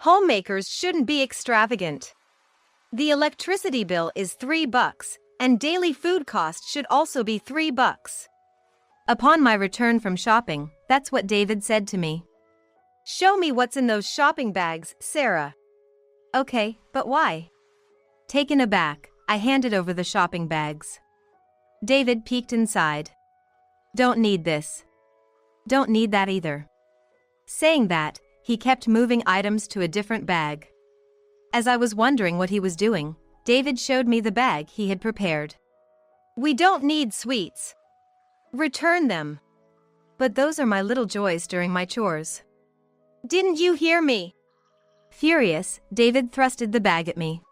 Homemakers shouldn't be extravagant. The electricity bill is $3, and daily food cost should also be $3. Upon my return from shopping, that's what David said to me. Show me what's in those shopping bags, Sarah. Okay, but why? Taken aback, I handed over the shopping bags. David peeked inside. Don't need this. Don't need that either. Saying that, he kept moving items to a different bag. As I was wondering what he was doing, David showed me the bag he had prepared. We don't need sweets. Return them. But those are my little joys during my chores. Didn't you hear me? Furious, David thrusted the bag at me.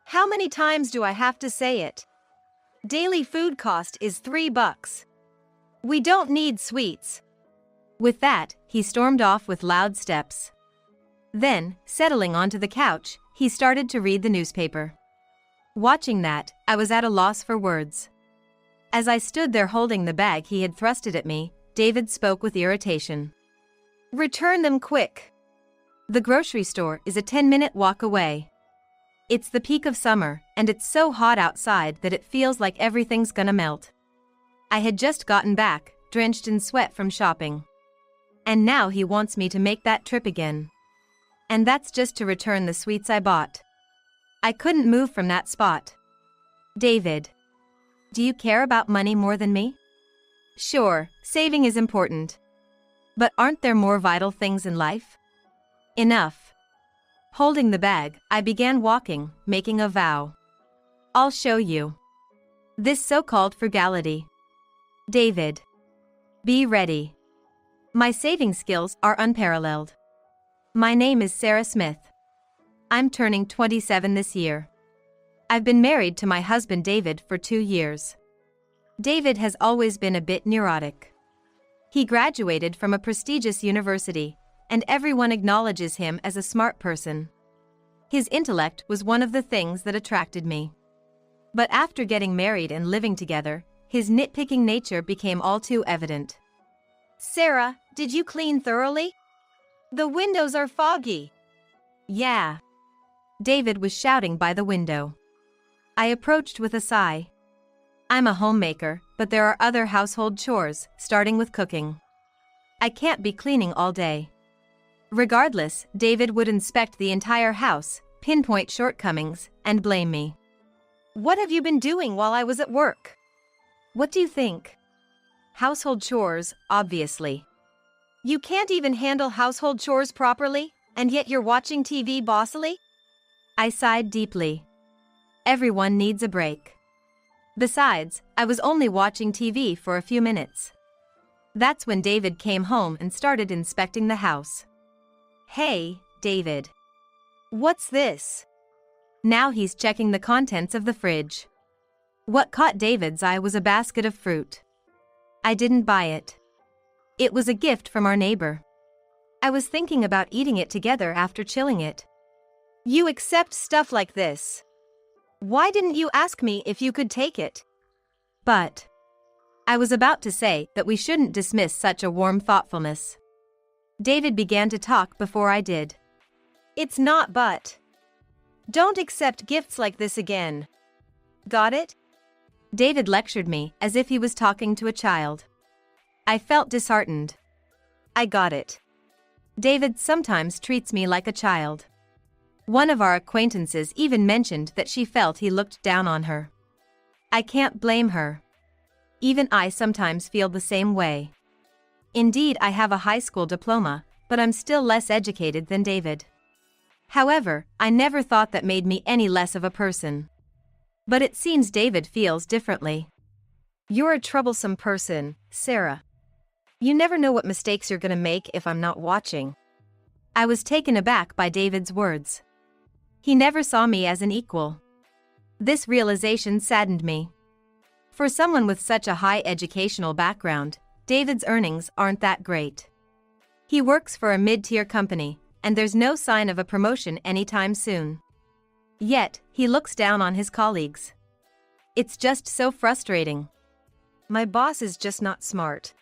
How many times do I have to say it? Daily food cost is $3. We don't need sweets. With that, he stormed off with loud steps. Then, settling onto the couch, he started to read the newspaper. Watching that, I was at a loss for words. As I stood there holding the bag he had thrusted at me, David spoke with irritation. Return them quick. The grocery store is a 10-minute walk away. It's the peak of summer, and it's so hot outside that it feels like everything's gonna melt. I had just gotten back, drenched in sweat from shopping. And now he wants me to make that trip again. And that's just to return the sweets I bought. I couldn't move from that spot. David. Do you care about money more than me? Sure, saving is important. But aren't there more vital things in life? Enough. Holding the bag, I began walking, making a vow. I'll show you. This so-called frugality. David. Be ready. My saving skills are unparalleled. My name is Sarah Smith. I'm turning 27 this year. I've been married to my husband David for 2 years. David has always been a bit neurotic. He graduated from a prestigious university, and everyone acknowledges him as a smart person. His intellect was one of the things that attracted me. But after getting married and living together, his nitpicking nature became all too evident. Sarah, did you clean thoroughly? The windows are foggy. Yeah. David was shouting by the window. I approached with a sigh. I'm a homemaker, but there are other household chores, starting with cooking. I can't be cleaning all day. Regardless, David would inspect the entire house, pinpoint shortcomings, and blame me. What have you been doing while I was at work? What do you think? Household chores, obviously. You can't even handle household chores properly, and yet you're watching TV bossily? I sighed deeply. Everyone needs a break. Besides, I was only watching TV for a few minutes. That's when David came home and started inspecting the house. Hey, David. What's this? Now he's checking the contents of the fridge. What caught David's eye was a basket of fruit. I didn't buy it. It was a gift from our neighbor. I was thinking about eating it together after chilling it. You accept stuff like this. Why didn't you ask me if you could take it? But I was about to say that we shouldn't dismiss such a warm thoughtfulness. David began to talk before I did. It's not but. Don't accept gifts like this again. Got it? David lectured me as if he was talking to a child. I felt disheartened. I got it. David sometimes treats me like a child. One of our acquaintances even mentioned that she felt he looked down on her. I can't blame her. Even I sometimes feel the same way. Indeed, I have a high school diploma, but I'm still less educated than David. However, I never thought that made me any less of a person. But it seems David feels differently. You're a troublesome person, Sarah. You never know what mistakes you're gonna make if I'm not watching. I was taken aback by David's words. He never saw me as an equal. This realization saddened me. For someone with such a high educational background, David's earnings aren't that great. He works for a mid-tier company, and there's no sign of a promotion anytime soon. Yet, he looks down on his colleagues. It's just so frustrating. My boss is just not smart.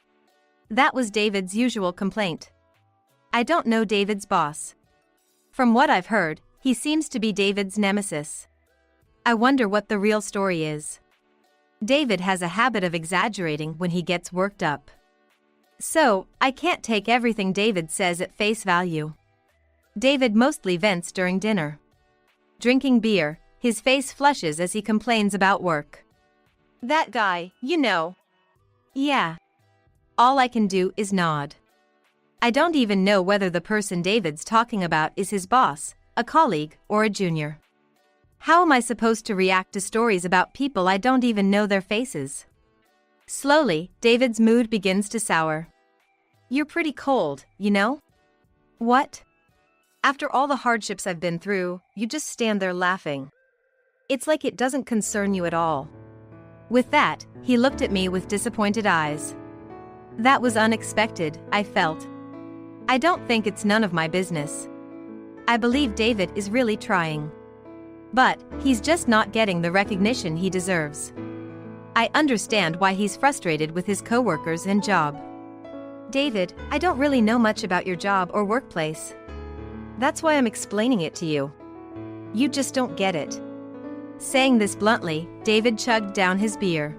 That was David's usual complaint. I don't know David's boss. From what I've heard, he seems to be David's nemesis. I wonder what the real story is. David has a habit of exaggerating when he gets worked up. So, I can't take everything David says at face value. David mostly vents during dinner. Drinking beer, his face flushes as he complains about work. That guy, you know. Yeah. All I can do is nod. I don't even know whether the person David's talking about is his boss, a colleague, or a junior. How am I supposed to react to stories about people I don't even know their faces? Slowly, David's mood begins to sour. You're pretty cold, you know? What? After all the hardships I've been through, you just stand there laughing. It's like it doesn't concern you at all. With that, he looked at me with disappointed eyes. That was unexpected, I felt. I don't think it's none of my business. I believe David is really trying. But, he's just not getting the recognition he deserves. I understand why he's frustrated with his coworkers and job. David, I don't really know much about your job or workplace. That's why I'm explaining it to you. You just don't get it. Saying this bluntly, David chugged down his beer.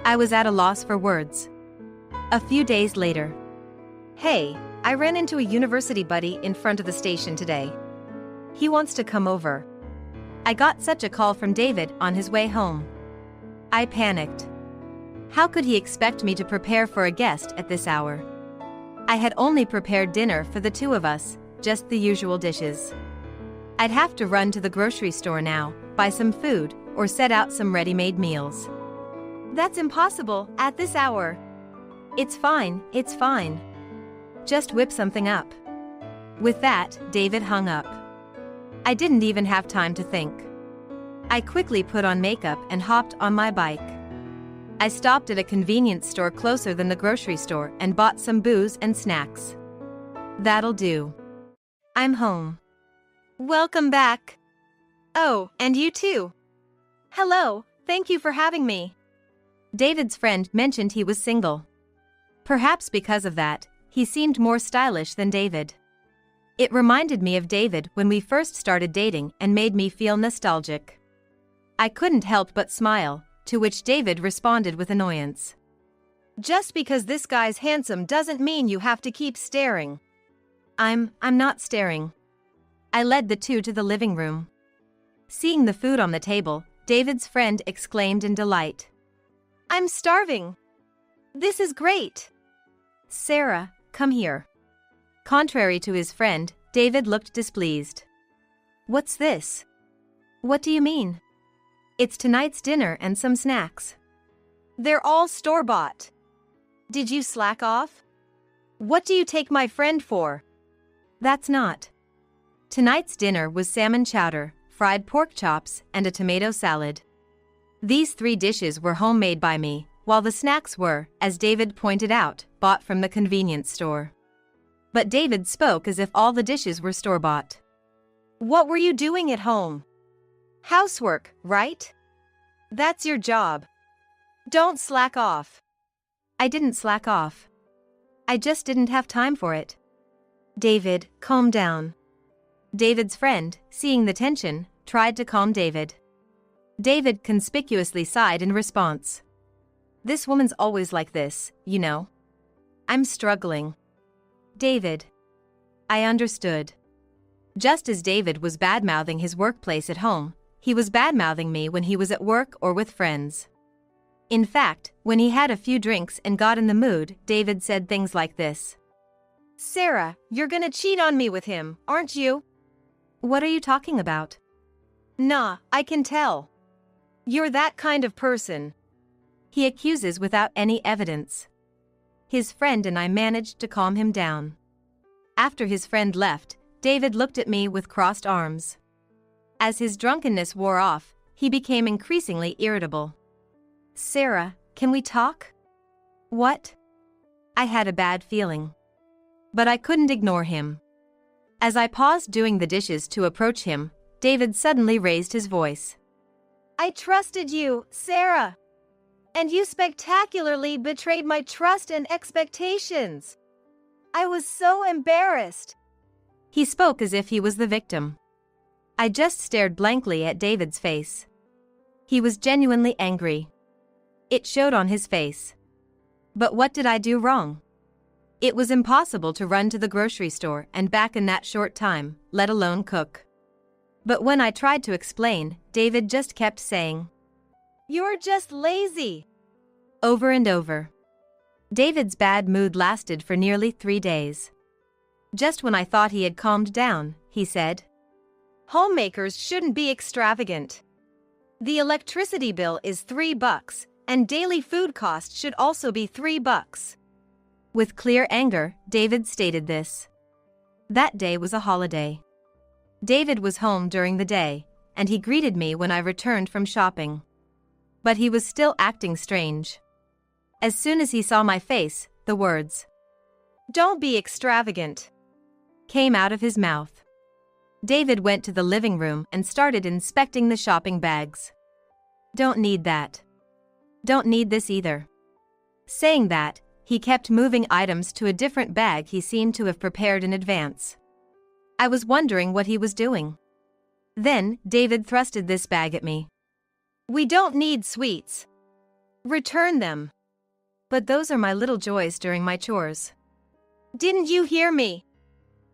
I was at a loss for words. A few days later. Hey, I ran into a university buddy in front of the station today. He wants to come over. I got such a call from David on his way home. I panicked. How could he expect me to prepare for a guest at this hour? I had only prepared dinner for the two of us, just the usual dishes. I'd have to run to the grocery store now, buy some food, or set out some ready-made meals. That's impossible, at this hour. It's fine, it's fine. Just whip something up. With that, David hung up. I didn't even have time to think. I quickly put on makeup and hopped on my bike. I stopped at a convenience store closer than the grocery store and bought some booze and snacks. That'll do. I'm home. Welcome back. Oh, and you too. Hello, thank you for having me. David's friend mentioned he was single. Perhaps because of that, he seemed more stylish than David. It reminded me of David when we first started dating and made me feel nostalgic. I couldn't help but smile, to which David responded with annoyance. Just because this guy's handsome doesn't mean you have to keep staring. I'm not staring. I led the two to the living room. Seeing the food on the table, David's friend exclaimed in delight. I'm starving. This is great. Sarah, come here. Contrary to his friend, David looked displeased. What's this? What do you mean? It's tonight's dinner and some snacks. They're all store-bought. Did you slack off? What do you take my friend for? That's not. Tonight's dinner was salmon chowder, fried pork chops, and a tomato salad. These 3 dishes were homemade by me, while the snacks were, as David pointed out, bought from the convenience store. But David spoke as if all the dishes were store-bought. What were you doing at home? Housework, right? That's your job. Don't slack off. I didn't slack off. I just didn't have time for it. David, calm down. David's friend, seeing the tension, tried to calm David. David conspicuously sighed in response. This woman's always like this, you know. I'm struggling. David. I understood. Just as David was bad-mouthing his workplace at home, he was bad-mouthing me when he was at work or with friends. In fact, when he had a few drinks and got in the mood, David said things like this. Sarah, you're gonna cheat on me with him, aren't you? What are you talking about? Nah, I can tell. You're that kind of person. He accuses without any evidence. His friend and I managed to calm him down. After his friend left, David looked at me with crossed arms. As his drunkenness wore off, he became increasingly irritable. Sarah, can we talk? What? I had a bad feeling. But I couldn't ignore him. As I paused doing the dishes to approach him, David suddenly raised his voice. I trusted you, Sarah. And you spectacularly betrayed my trust and expectations. I was so embarrassed. He spoke as if he was the victim. I just stared blankly at David's face. He was genuinely angry. It showed on his face. But what did I do wrong? It was impossible to run to the grocery store and back in that short time, let alone cook. But when I tried to explain, David just kept saying, "You're just lazy," over and over. David's bad mood lasted for nearly 3 days. Just when I thought he had calmed down, he said, "Homemakers shouldn't be extravagant. The electricity bill is $3, and daily food costs should also be $3. With clear anger, David stated this. That day was a holiday. David was home during the day, and he greeted me when I returned from shopping. But he was still acting strange. As soon as he saw my face, the words, "Don't be extravagant," came out of his mouth. David went to the living room and started inspecting the shopping bags. "Don't need that. Don't need this either." Saying that, he kept moving items to a different bag he seemed to have prepared in advance. I was wondering what he was doing. Then, David thrusted this bag at me. "We don't need sweets. Return them." But those are my little joys during my chores. "Didn't you hear me?"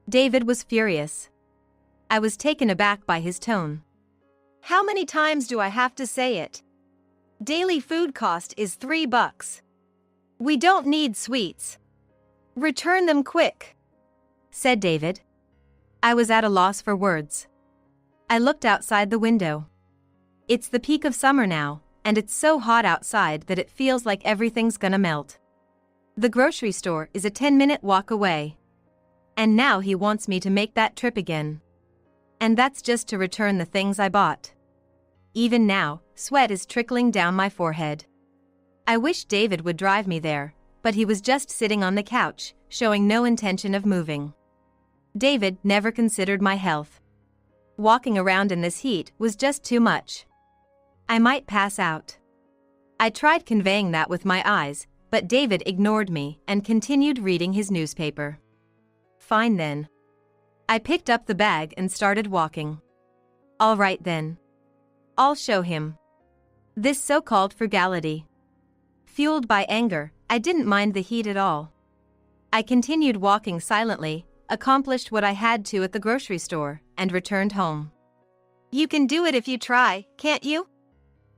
David was furious. I was taken aback by his tone. "How many times do I have to say it? Daily food cost is $3. We don't need sweets. Return them quick," said David. I was at a loss for words. I looked outside the window. It's the peak of summer now, and it's so hot outside that it feels like everything's gonna melt. The grocery store is a 10-minute walk away. And now he wants me to make that trip again. And that's just to return the things I bought. Even now, sweat is trickling down my forehead. I wish David would drive me there, but he was just sitting on the couch, showing no intention of moving. David never considered my health. Walking around in this heat was just too much. I might pass out. I tried conveying that with my eyes, but David ignored me and continued reading his newspaper. Fine then. I picked up the bag and started walking. All right then. I'll show him. This so-called frugality. Fueled by anger, I didn't mind the heat at all. I continued walking silently, accomplished what I had to at the grocery store, and returned home. "You can do it if you try, can't you?"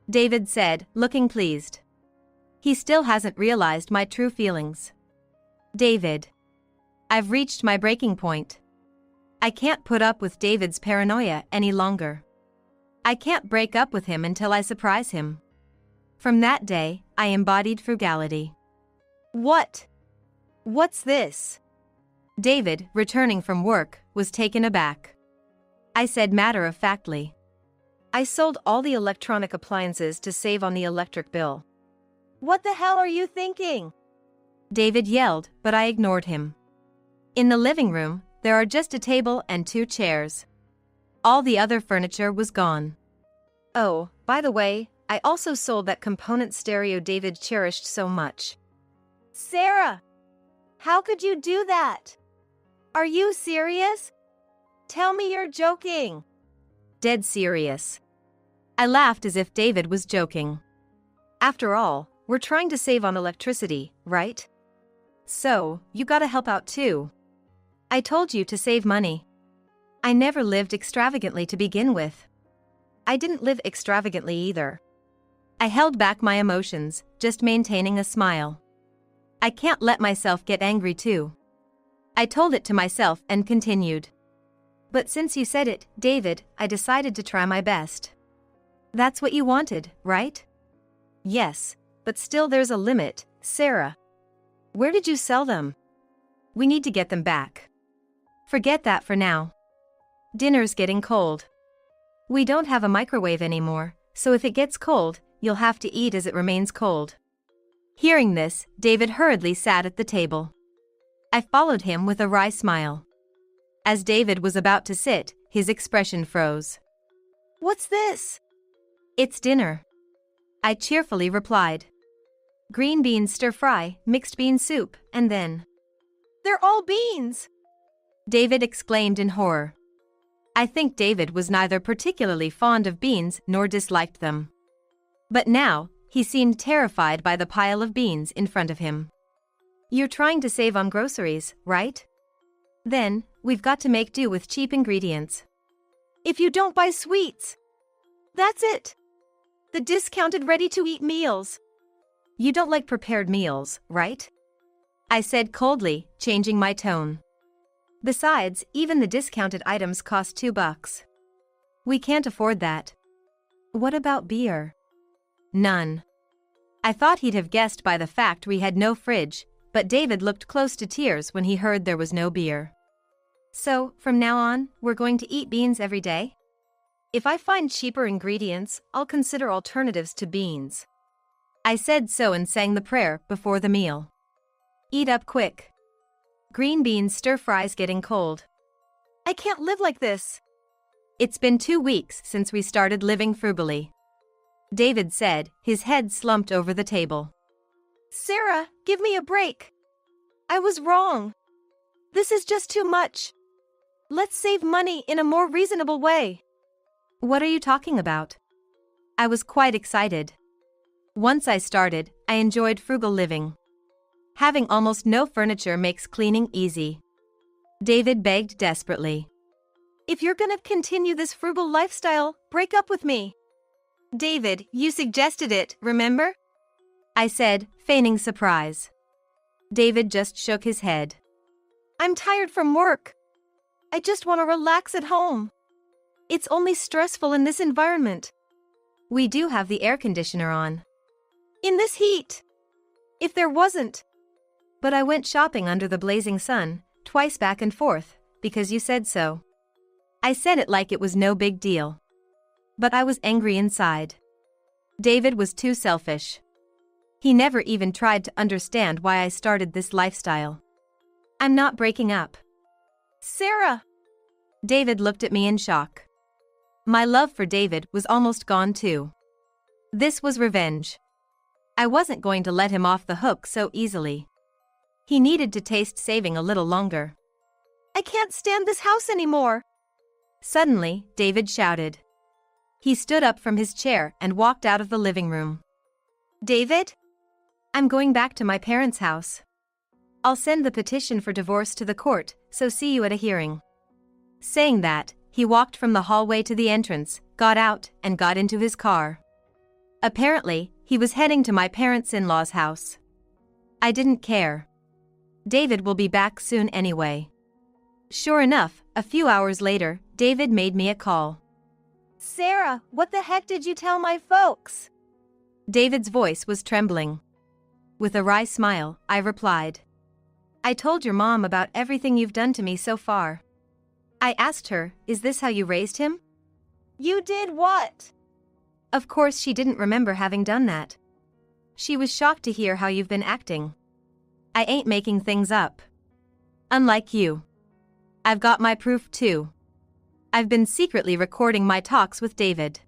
David said, looking pleased. He still hasn't realized my true feelings. David. I've reached my breaking point. I can't put up with David's paranoia any longer. I can't break up with him until I surprise him. From that day, I embodied frugality. "What? What's this?" David, returning from work, was taken aback. I said matter-of-factly, "I sold all the electronic appliances to save on the electric bill." "What the hell are you thinking?" David yelled, but I ignored him. In the living room, there are just a table and 2 chairs. All the other furniture was gone. Oh, by the way, I also sold that component stereo David cherished so much. "Sarah! How could you do that? Are you serious? Tell me you're joking." Dead serious. I laughed as if David was joking. After all, we're trying to save on electricity, right? So, you gotta help out too. I told you to save money. I never lived extravagantly to begin with. I didn't live extravagantly either. I held back my emotions, just maintaining a smile. I can't let myself get angry too. I told it to myself and continued. "But since you said it, David, I decided to try my best." "That's what you wanted, right?" "Yes, but still there's a limit, Sarah. Where did you sell them? We need to get them back." "Forget that for now. Dinner's getting cold. We don't have a microwave anymore, so if it gets cold, you'll have to eat as it remains cold." Hearing this, David hurriedly sat at the table. I followed him with a wry smile. As David was about to sit, his expression froze. "What's this?" "It's dinner," I cheerfully replied. "Green beans stir-fry, mixed bean soup, and then—" "They're all beans!" David exclaimed in horror. I think David was neither particularly fond of beans nor disliked them. But now, he seemed terrified by the pile of beans in front of him. You're trying to save on groceries, right? Then, we've got to make do with cheap ingredients. If you don't buy sweets, that's it. The discounted ready-to-eat meals. You don't like prepared meals, right? I said coldly, changing my tone. Besides, even the discounted items cost $2. We can't afford that. What about beer? None. I thought he'd have guessed by the fact we had no fridge, but David looked close to tears when he heard there was no beer. So, from now on, we're going to eat beans every day? If I find cheaper ingredients, I'll consider alternatives to beans. I said so and sang the prayer before the meal. Eat up quick. Green beans stir-fries getting cold. I can't live like this. It's been 2 weeks since we started living frugally. David said, his head slumped over the table. Sarah, give me a break. I was wrong. This is just too much. Let's save money in a more reasonable way. What are you talking about? I was quite excited. Once I started, I enjoyed frugal living. Having almost no furniture makes cleaning easy. David begged desperately. If you're gonna continue this frugal lifestyle, break up with me. David, you suggested it, remember? I said, feigning surprise. David just shook his head. I'm tired from work. I just want to relax at home. It's only stressful in this environment. We do have the air conditioner on. In this heat. If there wasn't. But I went shopping under the blazing sun, twice back and forth, because you said so. I said it like it was no big deal. But I was angry inside. David was too selfish. He never even tried to understand why I started this lifestyle. I'm not breaking up. Sarah! David looked at me in shock. My love for David was almost gone too. This was revenge. I wasn't going to let him off the hook so easily. He needed to taste saving a little longer. I can't stand this house anymore. Suddenly, David shouted. He stood up from his chair and walked out of the living room. David? I'm going back to my parents' house. I'll send the petition for divorce to the court, so see you at a hearing. Saying that, he walked from the hallway to the entrance, got out, and got into his car. Apparently, he was heading to my parents-in-law's house. I didn't care. David will be back soon anyway. Sure enough, a few hours later, David made me a call. Sarah, what the heck did you tell my folks? David's voice was trembling. With a wry smile, I replied. I told your mom about everything you've done to me so far. I asked her, is this how you raised him? You did what? Of course she didn't remember having done that. She was shocked to hear how you've been acting. I ain't making things up. Unlike you. I've got my proof too. I've been secretly recording my talks with David.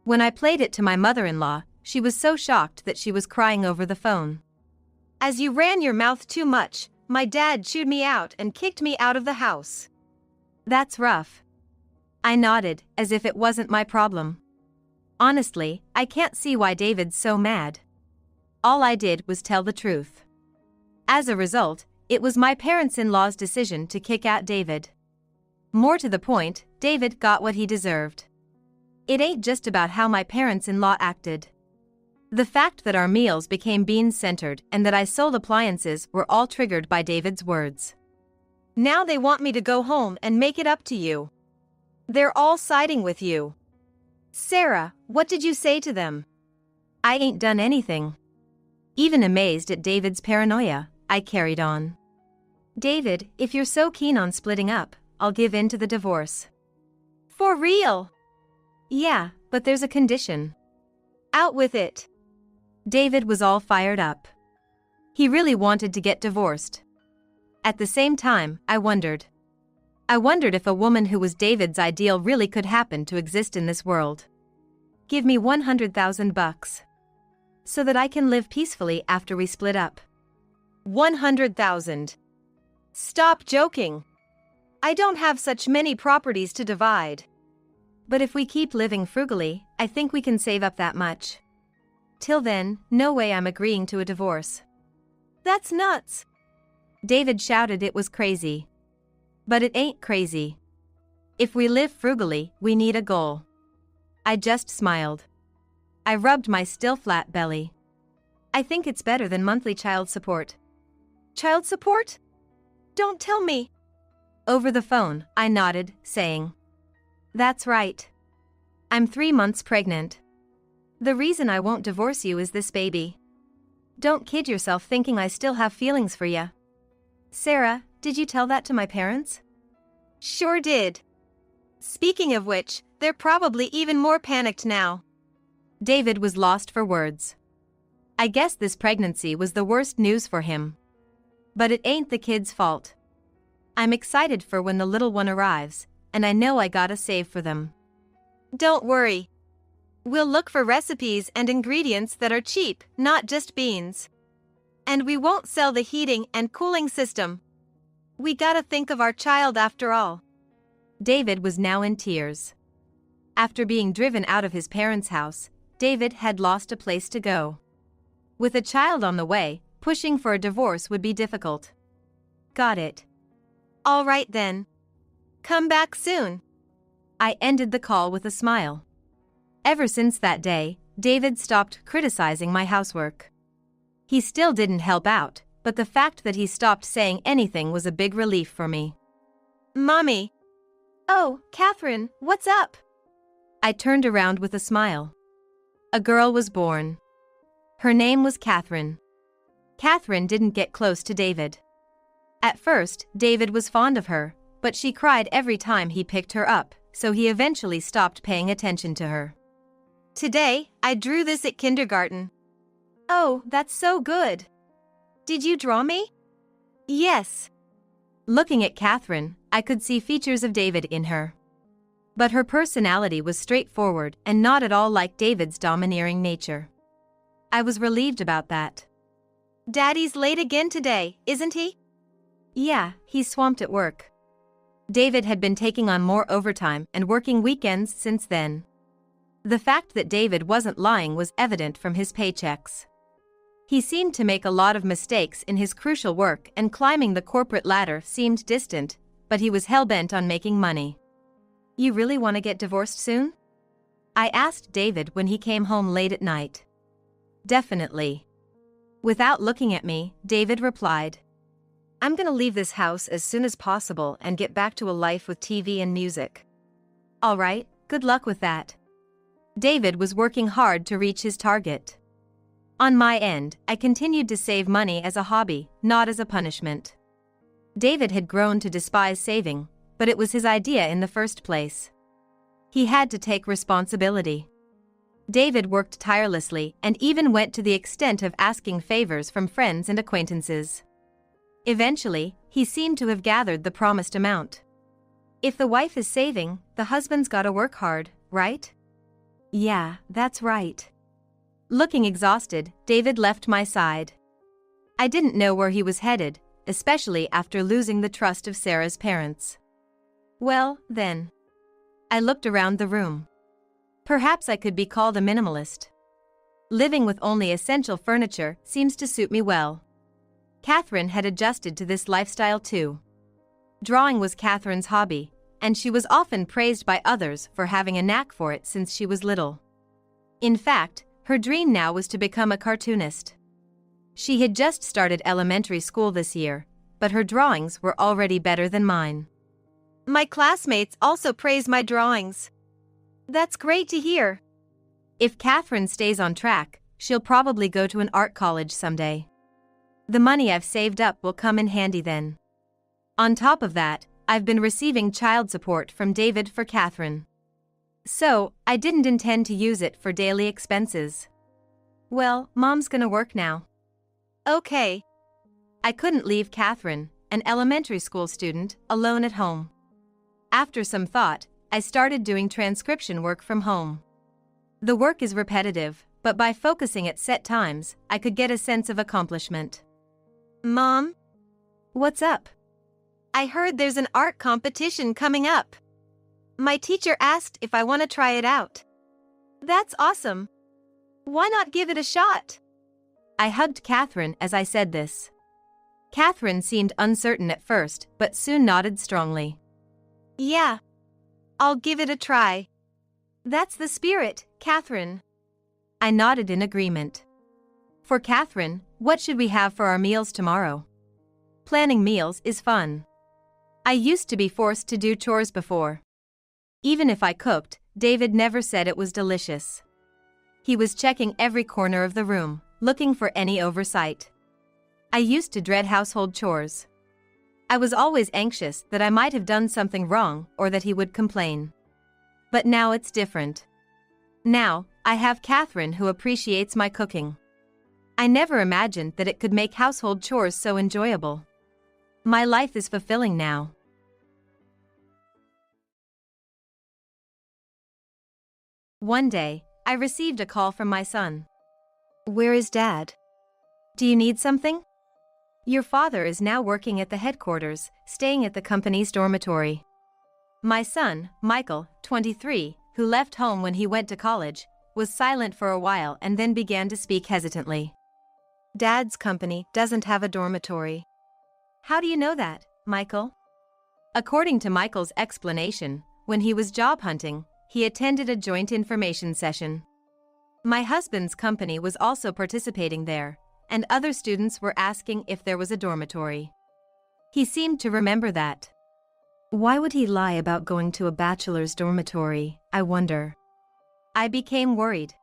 When I played it to my mother-in-law, she was so shocked that she was crying over the phone. As you ran your mouth too much, my dad chewed me out and kicked me out of the house. That's rough. I nodded, as if it wasn't my problem. Honestly, I can't see why David's so mad. All I did was tell the truth. As a result, it was my parents-in-law's decision to kick out David. More to the point, David got what he deserved. It ain't just about how my parents-in-law acted. The fact that our meals became beans-centered and that I sold appliances were all triggered by David's words. Now they want me to go home and make it up to you. They're all siding with you. Sarah, what did you say to them? I ain't done anything. Even amazed at David's paranoia, I carried on. David, if you're so keen on splitting up, I'll give in to the divorce. For real? Yeah, but there's a condition. Out with it. David was all fired up. He really wanted to get divorced. At the same time, I wondered if a woman who was David's ideal really could happen to exist in this world. Give me $100,000. So that I can live peacefully after we split up. $100,000. Stop joking. I don't have such many properties to divide. But if we keep living frugally, I think we can save up that much. Till then, no way I'm agreeing to a divorce. That's nuts. David shouted it was crazy. But it ain't crazy. If we live frugally, we need a goal. I just smiled. I rubbed my still flat belly. I think it's better than monthly child support. Child support? Don't tell me. Over the phone, I nodded, saying, That's right. I'm 3 months pregnant. The reason I won't divorce you is this baby. Don't kid yourself thinking I still have feelings for ya. Sarah, did you tell that to my parents? Sure did. Speaking of which, they're probably even more panicked now. David was lost for words. I guess this pregnancy was the worst news for him. But it ain't the kid's fault. I'm excited for when the little one arrives, and I know I gotta save for them. Don't worry. We'll look for recipes and ingredients that are cheap, not just beans. And we won't sell the heating and cooling system. We gotta think of our child after all. David was now in tears. After being driven out of his parents' house, David had lost a place to go. With a child on the way, pushing for a divorce would be difficult. Got it. All right then. Come back soon. I ended the call with a smile. Ever since that day, David stopped criticizing my housework. He still didn't help out, but the fact that he stopped saying anything was a big relief for me. Mommy. Oh, Catherine, what's up? I turned around with a smile. A girl was born. Her name was Catherine. Catherine didn't get close to David. At first, David was fond of her, but she cried every time he picked her up, so he eventually stopped paying attention to her. Today, I drew this at kindergarten. Oh, that's so good. Did you draw me? Yes. Looking at Catherine, I could see features of David in her. But her personality was straightforward and not at all like David's domineering nature. I was relieved about that. Daddy's late again today, isn't he? Yeah, he's swamped at work. David had been taking on more overtime and working weekends since then. The fact that David wasn't lying was evident from his paychecks. He seemed to make a lot of mistakes in his crucial work, and climbing the corporate ladder seemed distant, but he was hell-bent on making money. You really want to get divorced soon? I asked David when he came home late at night. Definitely. Without looking at me, David replied, I'm gonna leave this house as soon as possible and get back to a life with TV and music. All right, good luck with that. David was working hard to reach his target. On my end, I continued to save money as a hobby, not as a punishment. David had grown to despise saving, but it was his idea in the first place. He had to take responsibility. David worked tirelessly and even went to the extent of asking favors from friends and acquaintances. Eventually, he seemed to have gathered the promised amount. If the wife is saving, the husband's gotta work hard, right? Yeah, that's right. Looking exhausted, David left my side. I didn't know where he was headed, especially after losing the trust of Sarah's parents. Well, then. I looked around the room. Perhaps I could be called a minimalist. Living with only essential furniture seems to suit me well. Catherine had adjusted to this lifestyle too. Drawing was Catherine's hobby, and she was often praised by others for having a knack for it since she was little. In fact, her dream now was to become a cartoonist. She had just started elementary school this year, but her drawings were already better than mine. My classmates also praise my drawings. That's great to hear. If Catherine stays on track, she'll probably go to an art college someday. The money I've saved up will come in handy then. On top of that, I've been receiving child support from David for Catherine. So, I didn't intend to use it for daily expenses. Well, Mom's gonna work now. Okay. I couldn't leave Catherine, an elementary school student, alone at home. After some thought, I started doing transcription work from home. The work is repetitive, but by focusing at set times, I could get a sense of accomplishment. Mom? What's up? I heard there's an art competition coming up. My teacher asked if I want to try it out. That's awesome. Why not give it a shot? I hugged Catherine as I said this. Catherine seemed uncertain at first, but soon nodded strongly. Yeah. I'll give it a try. That's the spirit, Catherine. I nodded in agreement. For Catherine, what should we have for our meals tomorrow? Planning meals is fun. I used to be forced to do chores before. Even if I cooked, David never said it was delicious. He was checking every corner of the room, looking for any oversight. I used to dread household chores. I was always anxious that I might have done something wrong or that he would complain. But now it's different. Now, I have Catherine who appreciates my cooking. I never imagined that it could make household chores so enjoyable. My life is fulfilling now. One day, I received a call from my son. Where is Dad? Do you need something? Your father is now working at the headquarters, staying at the company's dormitory. My son, Michael, 23, who left home when he went to college, was silent for a while and then began to speak hesitantly. Dad's company doesn't have a dormitory. How do you know that, Michael? According to Michael's explanation, when he was job hunting, he attended a joint information session. My husband's company was also participating there, and other students were asking if there was a dormitory. He seemed to remember that. Why would he lie about going to a bachelor's dormitory, I wonder? I became worried.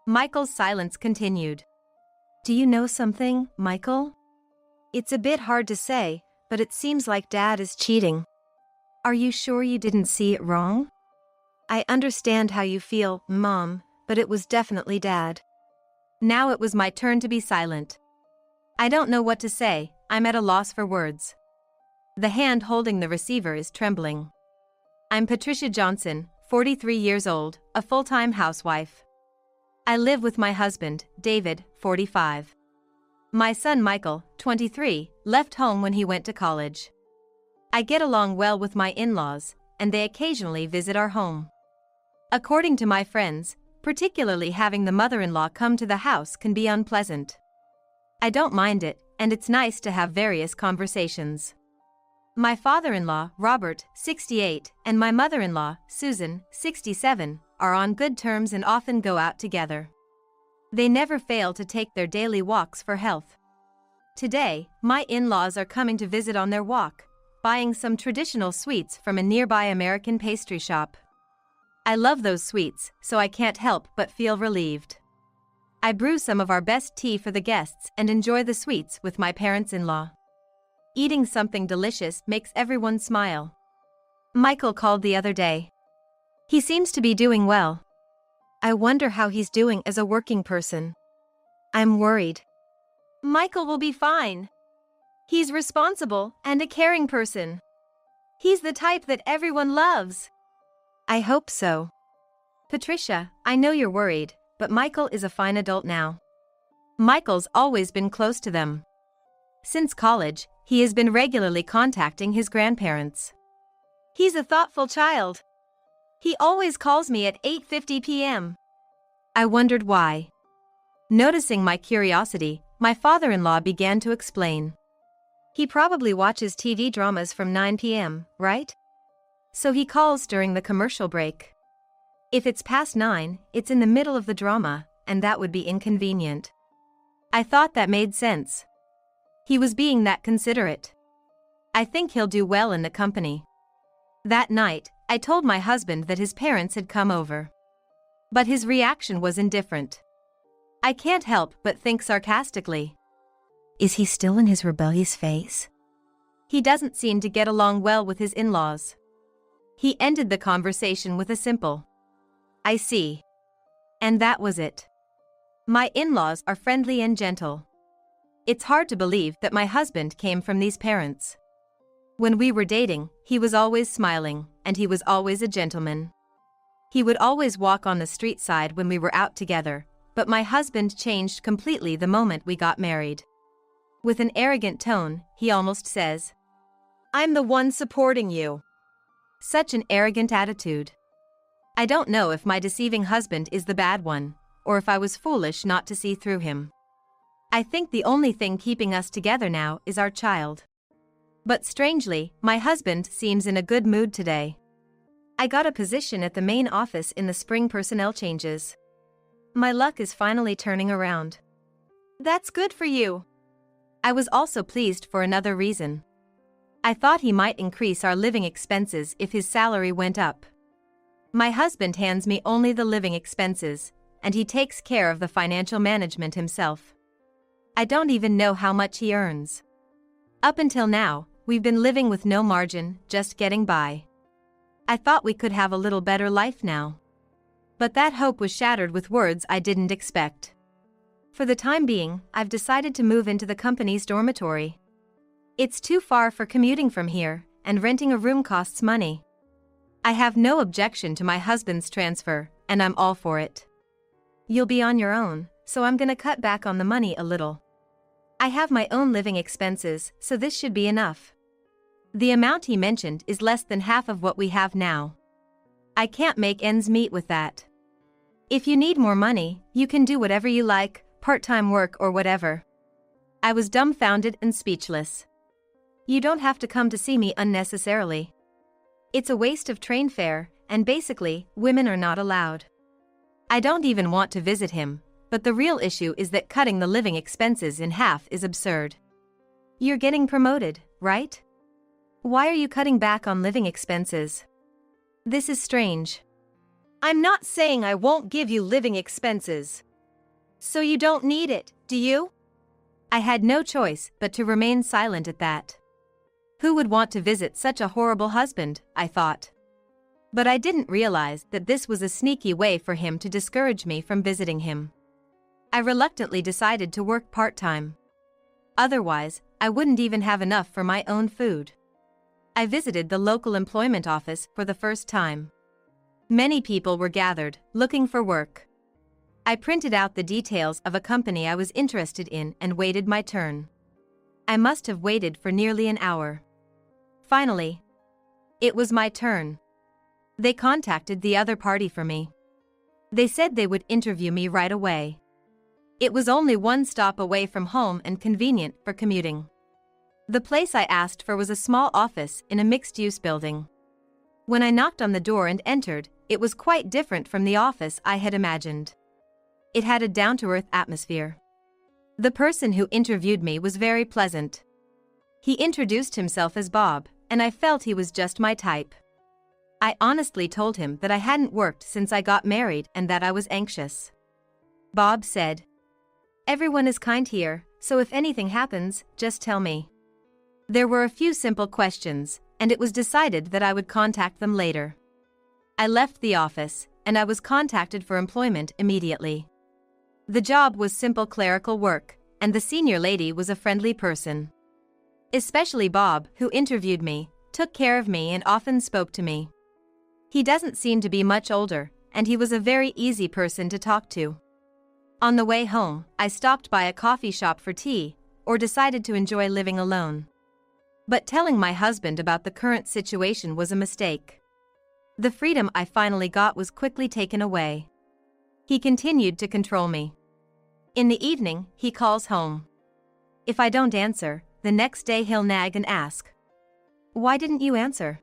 Michael's silence continued. Do you know something, Michael? It's a bit hard to say, but it seems like Dad is cheating. Are you sure you didn't see it wrong? I understand how you feel, Mom, but it was definitely Dad. Now it was my turn to be silent. I don't know what to say, I'm at a loss for words. The hand holding the receiver is trembling. I'm Patricia Johnson, 43 years old, a full-time housewife. I live with my husband, David, 45. My son Michael, 23, left home when he went to college. I get along well with my in-laws, and they occasionally visit our home. According to my friends, particularly having the mother-in-law come to the house can be unpleasant. I don't mind it, and it's nice to have various conversations. My father-in-law, Robert, 68, and my mother-in-law, Susan, 67, are on good terms and often go out together. They never fail to take their daily walks for health. Today, my in-laws are coming to visit on their walk, buying some traditional sweets from a nearby American pastry shop. I love those sweets, so I can't help but feel relieved. I brew some of our best tea for the guests and enjoy the sweets with my parents-in-law. Eating something delicious makes everyone smile. Michael called the other day. He seems to be doing well. I wonder how he's doing as a working person. I'm worried. Michael will be fine. He's responsible and a caring person. He's the type that everyone loves. I hope so. Patricia, I know you're worried, but Michael is a fine adult now. Michael's always been close to them. Since college, he has been regularly contacting his grandparents. He's a thoughtful child. He always calls me at 8:50 p.m. I wondered why. Noticing my curiosity, my father-in-law began to explain. He probably watches TV dramas from 9 p.m., right? So he calls during the commercial break. If it's past 9, it's in the middle of the drama, and that would be inconvenient. I thought that made sense. He was being that considerate. I think he'll do well in the company. That night, I told my husband that his parents had come over. But his reaction was indifferent. I can't help but think sarcastically. Is he still in his rebellious phase? He doesn't seem to get along well with his in-laws. He ended the conversation with a simple, I see. And that was it. My in-laws are friendly and gentle. It's hard to believe that my husband came from these parents. When we were dating, he was always smiling, and he was always a gentleman. He would always walk on the street side when we were out together, but my husband changed completely the moment we got married. With an arrogant tone, he almost says, I'm the one supporting you. Such an arrogant attitude. I don't know if my deceiving husband is the bad one, or if I was foolish not to see through him. I think the only thing keeping us together now is our child. But strangely, my husband seems in a good mood today. I got a position at the main office in the spring personnel changes. My luck is finally turning around. That's good for you. I was also pleased for another reason. I thought he might increase our living expenses if his salary went up. My husband hands me only the living expenses, and he takes care of the financial management himself. I don't even know how much he earns. Up until now, we've been living with no margin, just getting by. I thought we could have a little better life now. But that hope was shattered with words I didn't expect. For the time being, I've decided to move into the company's dormitory. It's too far for commuting from here, and renting a room costs money. I have no objection to my husband's transfer, and I'm all for it. You'll be on your own, so I'm gonna cut back on the money a little. I have my own living expenses, so this should be enough. The amount he mentioned is less than half of what we have now. I can't make ends meet with that. If you need more money, you can do whatever you like, part-time work or whatever. I was dumbfounded and speechless. You don't have to come to see me unnecessarily. It's a waste of train fare, and basically, women are not allowed. I don't even want to visit him, but the real issue is that cutting the living expenses in half is absurd. You're getting promoted, right? Why are you cutting back on living expenses? This is strange. I'm not saying I won't give you living expenses. So you don't need it, do you? I had no choice but to remain silent at that. Who would want to visit such a horrible husband, I thought. But I didn't realize that this was a sneaky way for him to discourage me from visiting him. I reluctantly decided to work part-time. Otherwise, I wouldn't even have enough for my own food. I visited the local employment office for the first time. Many people were gathered, looking for work. I printed out the details of a company I was interested in and waited my turn. I must have waited for nearly an hour. Finally, it was my turn. They contacted the other party for me. They said they would interview me right away. It was only one stop away from home and convenient for commuting. The place I asked for was a small office in a mixed-use building. When I knocked on the door and entered, it was quite different from the office I had imagined. It had a down-to-earth atmosphere. The person who interviewed me was very pleasant. He introduced himself as Bob, and I felt he was just my type. I honestly told him that I hadn't worked since I got married and that I was anxious. Bob said, "Everyone is kind here, so if anything happens, just tell me." There were a few simple questions, and it was decided that I would contact them later. I left the office, and I was contacted for employment immediately. The job was simple clerical work, and the senior lady was a friendly person. Especially Bob, who interviewed me, took care of me and often spoke to me. He doesn't seem to be much older, and he was a very easy person to talk to. On the way home, I stopped by a coffee shop for tea, or decided to enjoy living alone. But telling my husband about the current situation was a mistake. The freedom I finally got was quickly taken away. He continued to control me. In the evening, he calls home. If I don't answer, the next day he'll nag and ask, "Why didn't you answer?"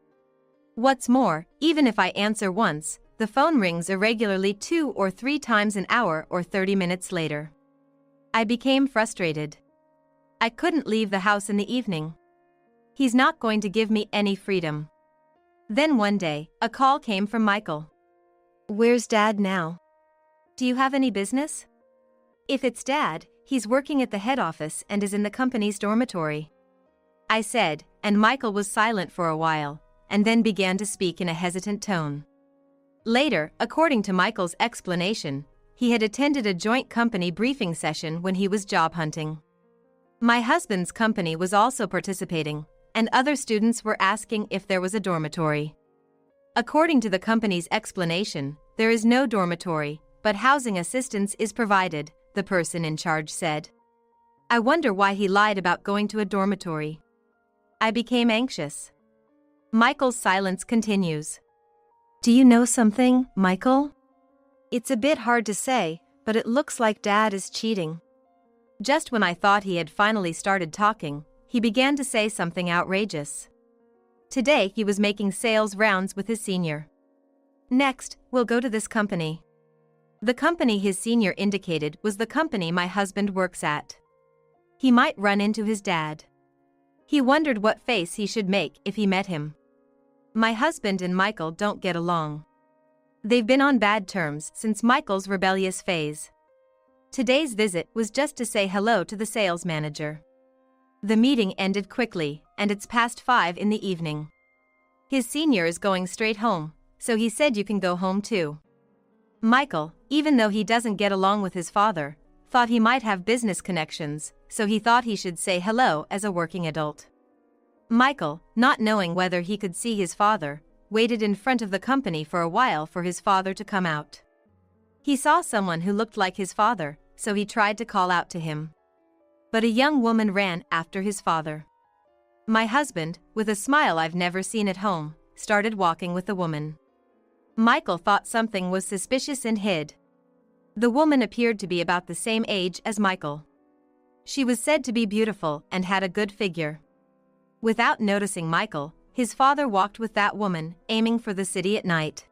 What's more, even if I answer once, the phone rings irregularly 2 or 3 times an hour or 30 minutes later. I became frustrated. I couldn't leave the house in the evening. He's not going to give me any freedom. Then one day, a call came from Michael. "Where's Dad now? Do you have any business?" If it's Dad, he's working at the head office and is in the company's dormitory. I said, and Michael was silent for a while, and then began to speak in a hesitant tone. Later, according to Michael's explanation, he had attended a joint company briefing session when he was job hunting. My husband's company was also participating, and other students were asking if there was a dormitory. According to the company's explanation, there is no dormitory, but housing assistance is provided, the person in charge said. I wonder why he lied about going to a dormitory. I became anxious. Michael's silence continues. Do you know something, Michael? It's a bit hard to say, but it looks like Dad is cheating. Just when I thought he had finally started talking, he began to say something outrageous. Today he was making sales rounds with his senior. Next, we'll go to this company. The company his senior indicated was the company my husband works at. He might run into his dad. He wondered what face he should make if he met him. My husband and Michael don't get along. They've been on bad terms since Michael's rebellious phase. Today's visit was just to say hello to the sales manager. The meeting ended quickly, and it's past 5 in the evening. His senior is going straight home, so he said you can go home too. Michael, even though he doesn't get along with his father, thought he might have business connections, so he thought he should say hello as a working adult. Michael, not knowing whether he could see his father, waited in front of the company for a while for his father to come out. He saw someone who looked like his father, so he tried to call out to him. But a young woman ran after his father. My husband, with a smile I've never seen at home, started walking with the woman. Michael thought something was suspicious and hid. The woman appeared to be about the same age as Michael. She was said to be beautiful and had a good figure. Without noticing Michael, his father walked with that woman, aiming for the city at night.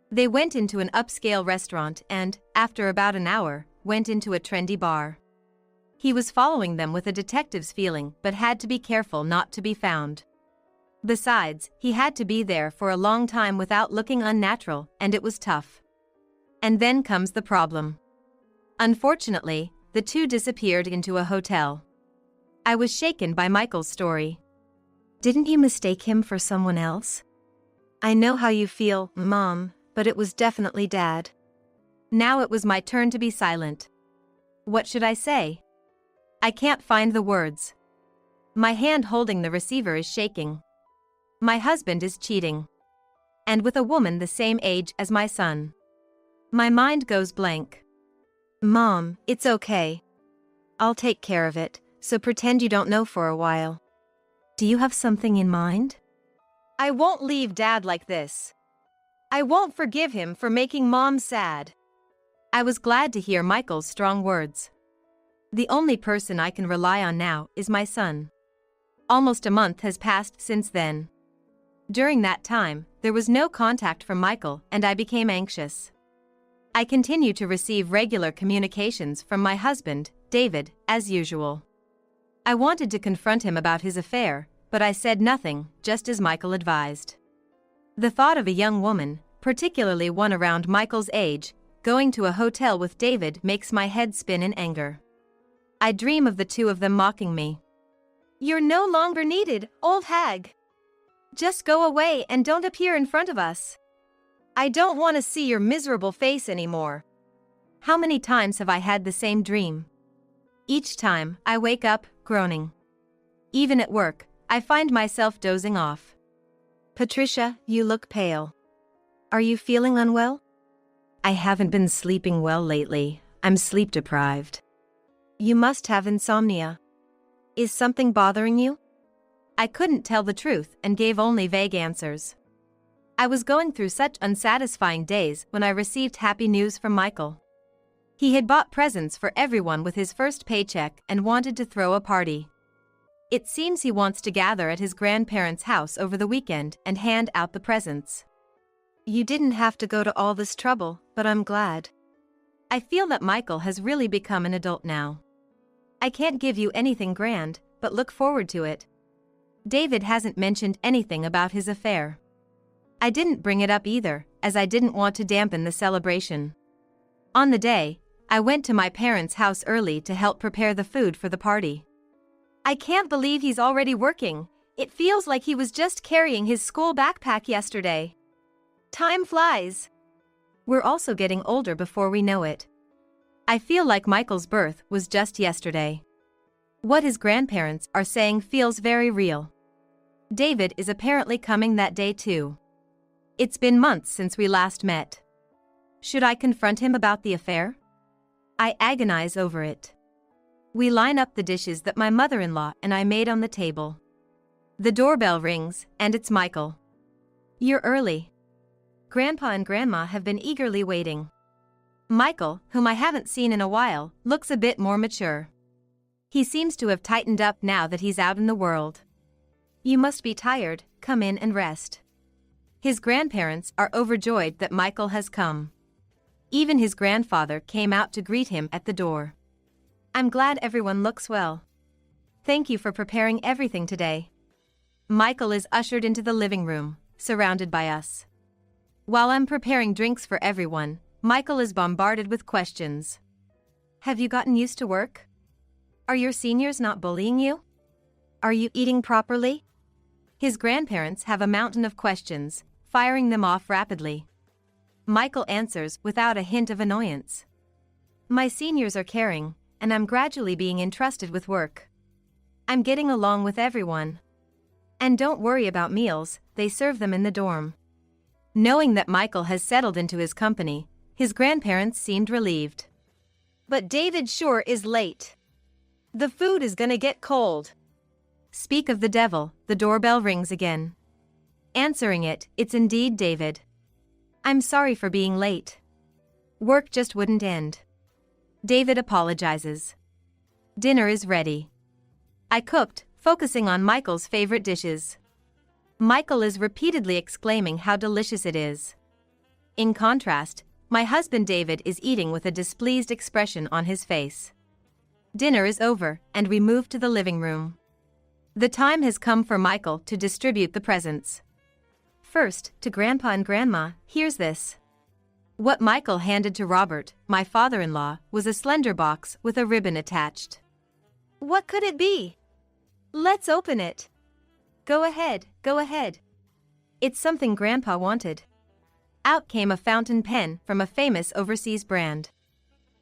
They went into an upscale restaurant and, after about an hour, went into a trendy bar. He was following them with a detective's feeling but had to be careful not to be found. Besides, he had to be there for a long time without looking unnatural, and it was tough. And then comes the problem. Unfortunately, the two disappeared into a hotel. I was shaken by Michael's story. Didn't you mistake him for someone else? I know how you feel, Mom, but it was definitely Dad. Now it was my turn to be silent. What should I say? I can't find the words. My hand holding the receiver is shaking. My husband is cheating. And with a woman the same age as my son. My mind goes blank. Mom, it's okay. I'll take care of it, so pretend you don't know for a while. Do you have something in mind? I won't leave Dad like this. I won't forgive him for making Mom sad. I was glad to hear Michael's strong words. The only person I can rely on now is my son. Almost a month has passed since then. During that time, there was no contact from Michael and I became anxious. I continue to receive regular communications from my husband, David, as usual. I wanted to confront him about his affair, but I said nothing, just as Michael advised. The thought of a young woman, particularly one around Michael's age, going to a hotel with David makes my head spin in anger. I dream of the two of them mocking me. You're no longer needed, old hag. Just go away and don't appear in front of us. I don't want to see your miserable face anymore. How many times have I had the same dream? Each time, I wake up, groaning. Even at work, I find myself dozing off. Patricia, you look pale. Are you feeling unwell? I haven't been sleeping well lately. I'm sleep deprived. You must have insomnia. Is something bothering you? I couldn't tell the truth and gave only vague answers. I was going through such unsatisfying days when I received happy news from Michael. He had bought presents for everyone with his first paycheck and wanted to throw a party. It seems he wants to gather at his grandparents' house over the weekend and hand out the presents. You didn't have to go to all this trouble, but I'm glad. I feel that Michael has really become an adult now. I can't give you anything grand, but look forward to it. David hasn't mentioned anything about his affair. I didn't bring it up either, as I didn't want to dampen the celebration. On the day, I went to my parents' house early to help prepare the food for the party. I can't believe he's already working. It feels like he was just carrying his school backpack yesterday. Time flies. We're also getting older before we know it. I feel like Michael's birth was just yesterday. What his grandparents are saying feels very real. David is apparently coming that day too. It's been months since we last met. Should I confront him about the affair? I agonize over it. We line up the dishes that my mother-in-law and I made on the table. The doorbell rings, and it's Michael. "You're early." Grandpa and Grandma have been eagerly waiting. Michael, whom I haven't seen in a while, looks a bit more mature. He seems to have tightened up now that he's out in the world. "You must be tired, come in and rest." His grandparents are overjoyed that Michael has come. Even his grandfather came out to greet him at the door. "I'm glad everyone looks well. Thank you for preparing everything today." Michael is ushered into the living room, surrounded by us. While I'm preparing drinks for everyone, Michael is bombarded with questions. "Have you gotten used to work? Are your seniors not bullying you? Are you eating properly?" His grandparents have a mountain of questions, firing them off rapidly. Michael answers without a hint of annoyance. "My seniors are caring, and I'm gradually being entrusted with work. I'm getting along with everyone. And don't worry about meals, they serve them in the dorm." Knowing that Michael has settled into his company, his grandparents seemed relieved. "But David sure is late. The food is gonna get cold." Speak of the devil, the doorbell rings again. Answering it, it's indeed David. "I'm sorry for being late. Work just wouldn't end." David apologizes. Dinner is ready. I cooked, focusing on Michael's favorite dishes. Michael is repeatedly exclaiming how delicious it is. In contrast, my husband David is eating with a displeased expression on his face. Dinner is over, and we move to the living room. The time has come for Michael to distribute the presents. First, to Grandpa and Grandma, here's this. What Michael handed to Robert, my father-in-law, was a slender box with a ribbon attached. "What could it be? Let's open it." Go ahead, go ahead." It's something Grandpa wanted. Out came a fountain pen from a famous overseas brand.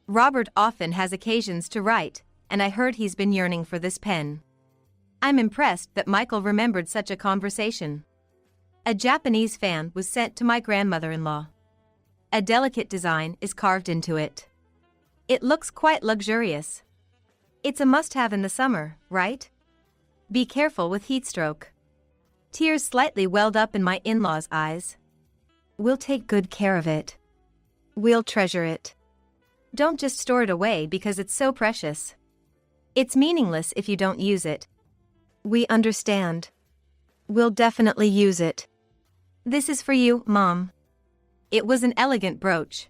Robert often has occasions to write, and I heard he's been yearning for this pen. I'm impressed that Michael remembered such a conversation. A Japanese fan was sent to my grandmother-in-law. A delicate design is carved into it. It looks quite luxurious. It's a must-have in the summer, right? Be careful with heatstroke. Tears slightly welled up in my in-laws' eyes. We'll take good care of it. We'll treasure it. Don't just store it away because it's so precious. It's meaningless if you don't use it. We understand. We'll definitely use it. This is for you, Mom. It was an elegant brooch.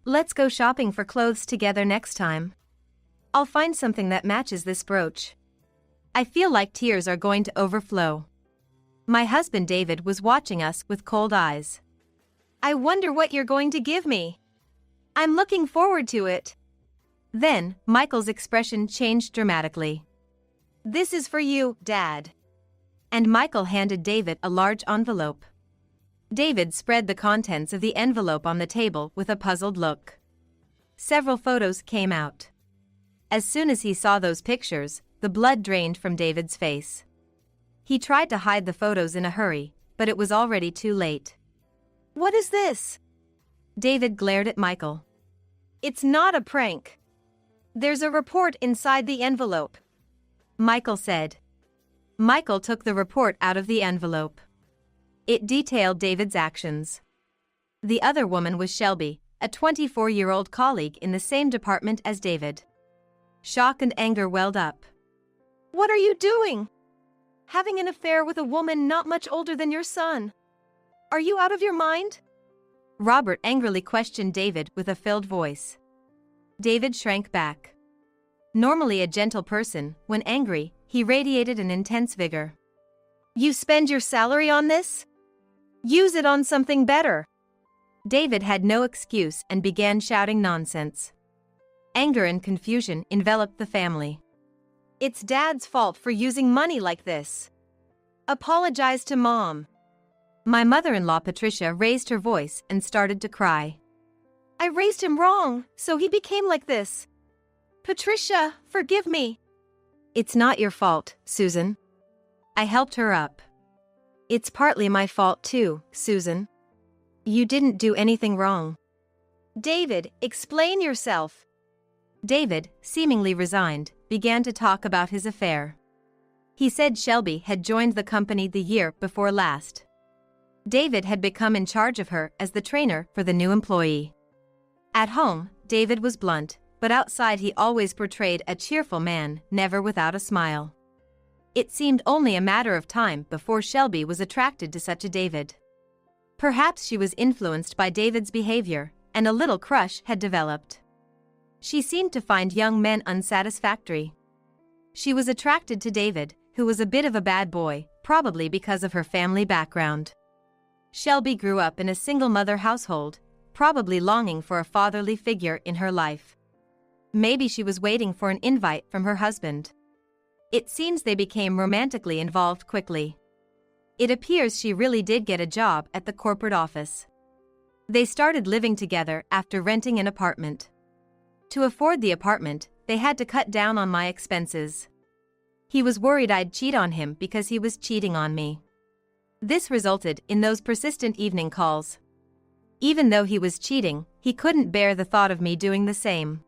Let's go shopping for clothes together next time. I'll find something that matches this brooch. I feel like tears are going to overflow. My husband David was watching us with cold eyes. "I wonder what you're going to give me. I'm looking forward to it." Then, Michael's expression changed dramatically. "This is for you, Dad." And Michael handed David a large envelope. David spread the contents of the envelope on the table with a puzzled look. Several photos came out. As soon as he saw those pictures, the blood drained from David's face. He tried to hide the photos in a hurry, but it was already too late. "What is this?" David glared at Michael. "It's not a prank. There's a report inside the envelope," Michael said. Michael took the report out of the envelope. It detailed David's actions. The other woman was Shelby, a 24-year-old colleague in the same department as David. Shock and anger welled up. "What are you doing? Having an affair with a woman not much older than your son? Are you out of your mind?" Robert angrily questioned David with a filled voice. David shrank back. Normally a gentle person, when angry, he radiated an intense vigor. "You spend your salary on this? Use it on something better." David had no excuse and began shouting nonsense. Anger and confusion enveloped the family. "It's Dad's fault for using money like this. Apologize to Mom." My mother-in-law Patricia raised her voice and started to cry. "I raised him wrong, so he became like this. Patricia, forgive me." "It's not your fault, Susan." I helped her up. "It's partly my fault too, Susan. You didn't do anything wrong." "David, explain yourself." David, seemingly resigned, began to talk about his affair. He said Shelby had joined the company the year before last. David had become in charge of her as the trainer for the new employee. At home, David was blunt, but outside he always portrayed a cheerful man, never without a smile. It seemed only a matter of time before Shelby was attracted to such a David. Perhaps she was influenced by David's behavior, and a little crush had developed. She seemed to find young men unsatisfactory. She was attracted to David, who was a bit of a bad boy, probably because of her family background. Shelby grew up in a single-mother household, probably longing for a fatherly figure in her life. Maybe she was waiting for an invite from her husband. It seems they became romantically involved quickly. It appears she really did get a job at the corporate office. They started living together after renting an apartment. To afford the apartment, they had to cut down on my expenses. He was worried I'd cheat on him because he was cheating on me. This resulted in those persistent evening calls. Even though he was cheating, he couldn't bear the thought of me doing the same.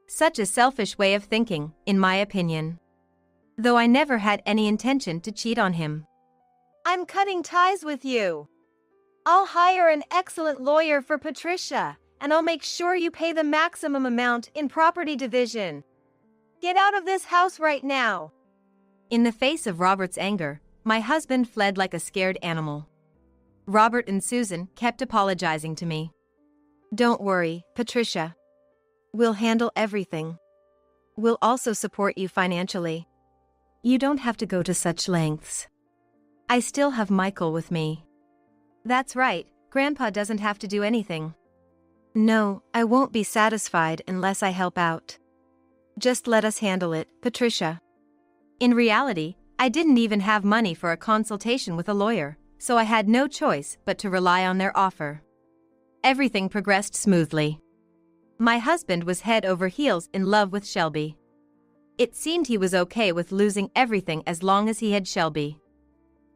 Such a selfish way of thinking, in my opinion. Though I never had any intention to cheat on him. I'm cutting ties with you. I'll hire an excellent lawyer for Patricia, and I'll make sure you pay the maximum amount in property division. Get out of this house right now. In the face of Robert's anger, my husband fled like a scared animal. Robert and Susan kept apologizing to me. Don't worry, Patricia. We'll handle everything. We'll also support you financially. You don't have to go to such lengths. I still have Michael with me. That's right, Grandpa doesn't have to do anything. No, I won't be satisfied unless I help out. Just let us handle it, Patricia. In reality, I didn't even have money for a consultation with a lawyer, so I had no choice but to rely on their offer. Everything progressed smoothly. My husband was head over heels in love with Shelby. It seemed he was okay with losing everything as long as he had Shelby.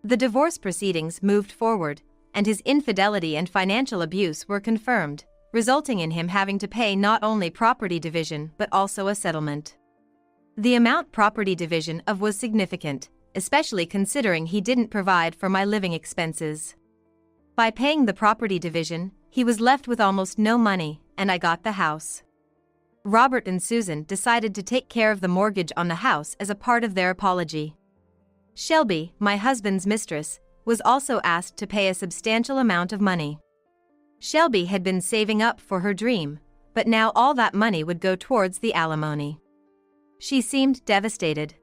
The divorce proceedings moved forward, and his infidelity and financial abuse were confirmed, resulting in him having to pay not only property division but also a settlement. The amount property division of was significant, especially considering he didn't provide for my living expenses. By paying the property division, he was left with almost no money, and I got the house. Robert and Susan decided to take care of the mortgage on the house as a part of their apology. Shelby, my husband's mistress, was also asked to pay a substantial amount of money. Shelby had been saving up for her dream, but now all that money would go towards the alimony. She seemed devastated.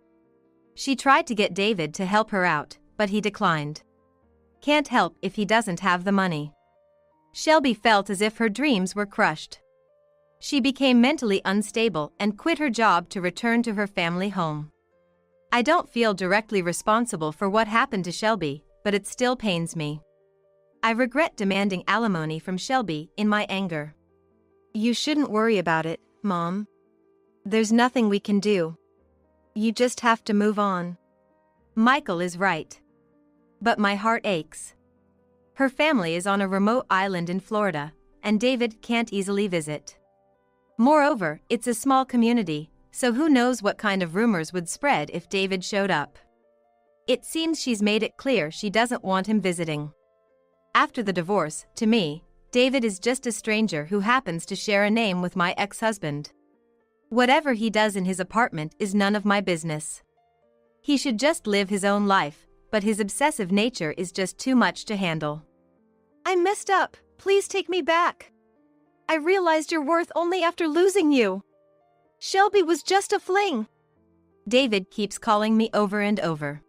She tried to get David to help her out, but he declined. Can't help if he doesn't have the money. Shelby felt as if her dreams were crushed. She became mentally unstable and quit her job to return to her family home. I don't feel directly responsible for what happened to Shelby, but it still pains me. I regret demanding alimony from Shelby in my anger. You shouldn't worry about it, Mom. There's nothing we can do. You just have to move on. Michael is right. But my heart aches. Her family is on a remote island in Florida, and David can't easily visit. Moreover, it's a small community, so who knows what kind of rumors would spread if David showed up. It seems she's made it clear she doesn't want him visiting. After the divorce, to me, David is just a stranger who happens to share a name with my ex-husband. Whatever he does in his apartment is none of my business. He should just live his own life, but his obsessive nature is just too much to handle. I messed up, please take me back. I realized your worth only after losing you. Shelby was just a fling. David keeps calling me over and over.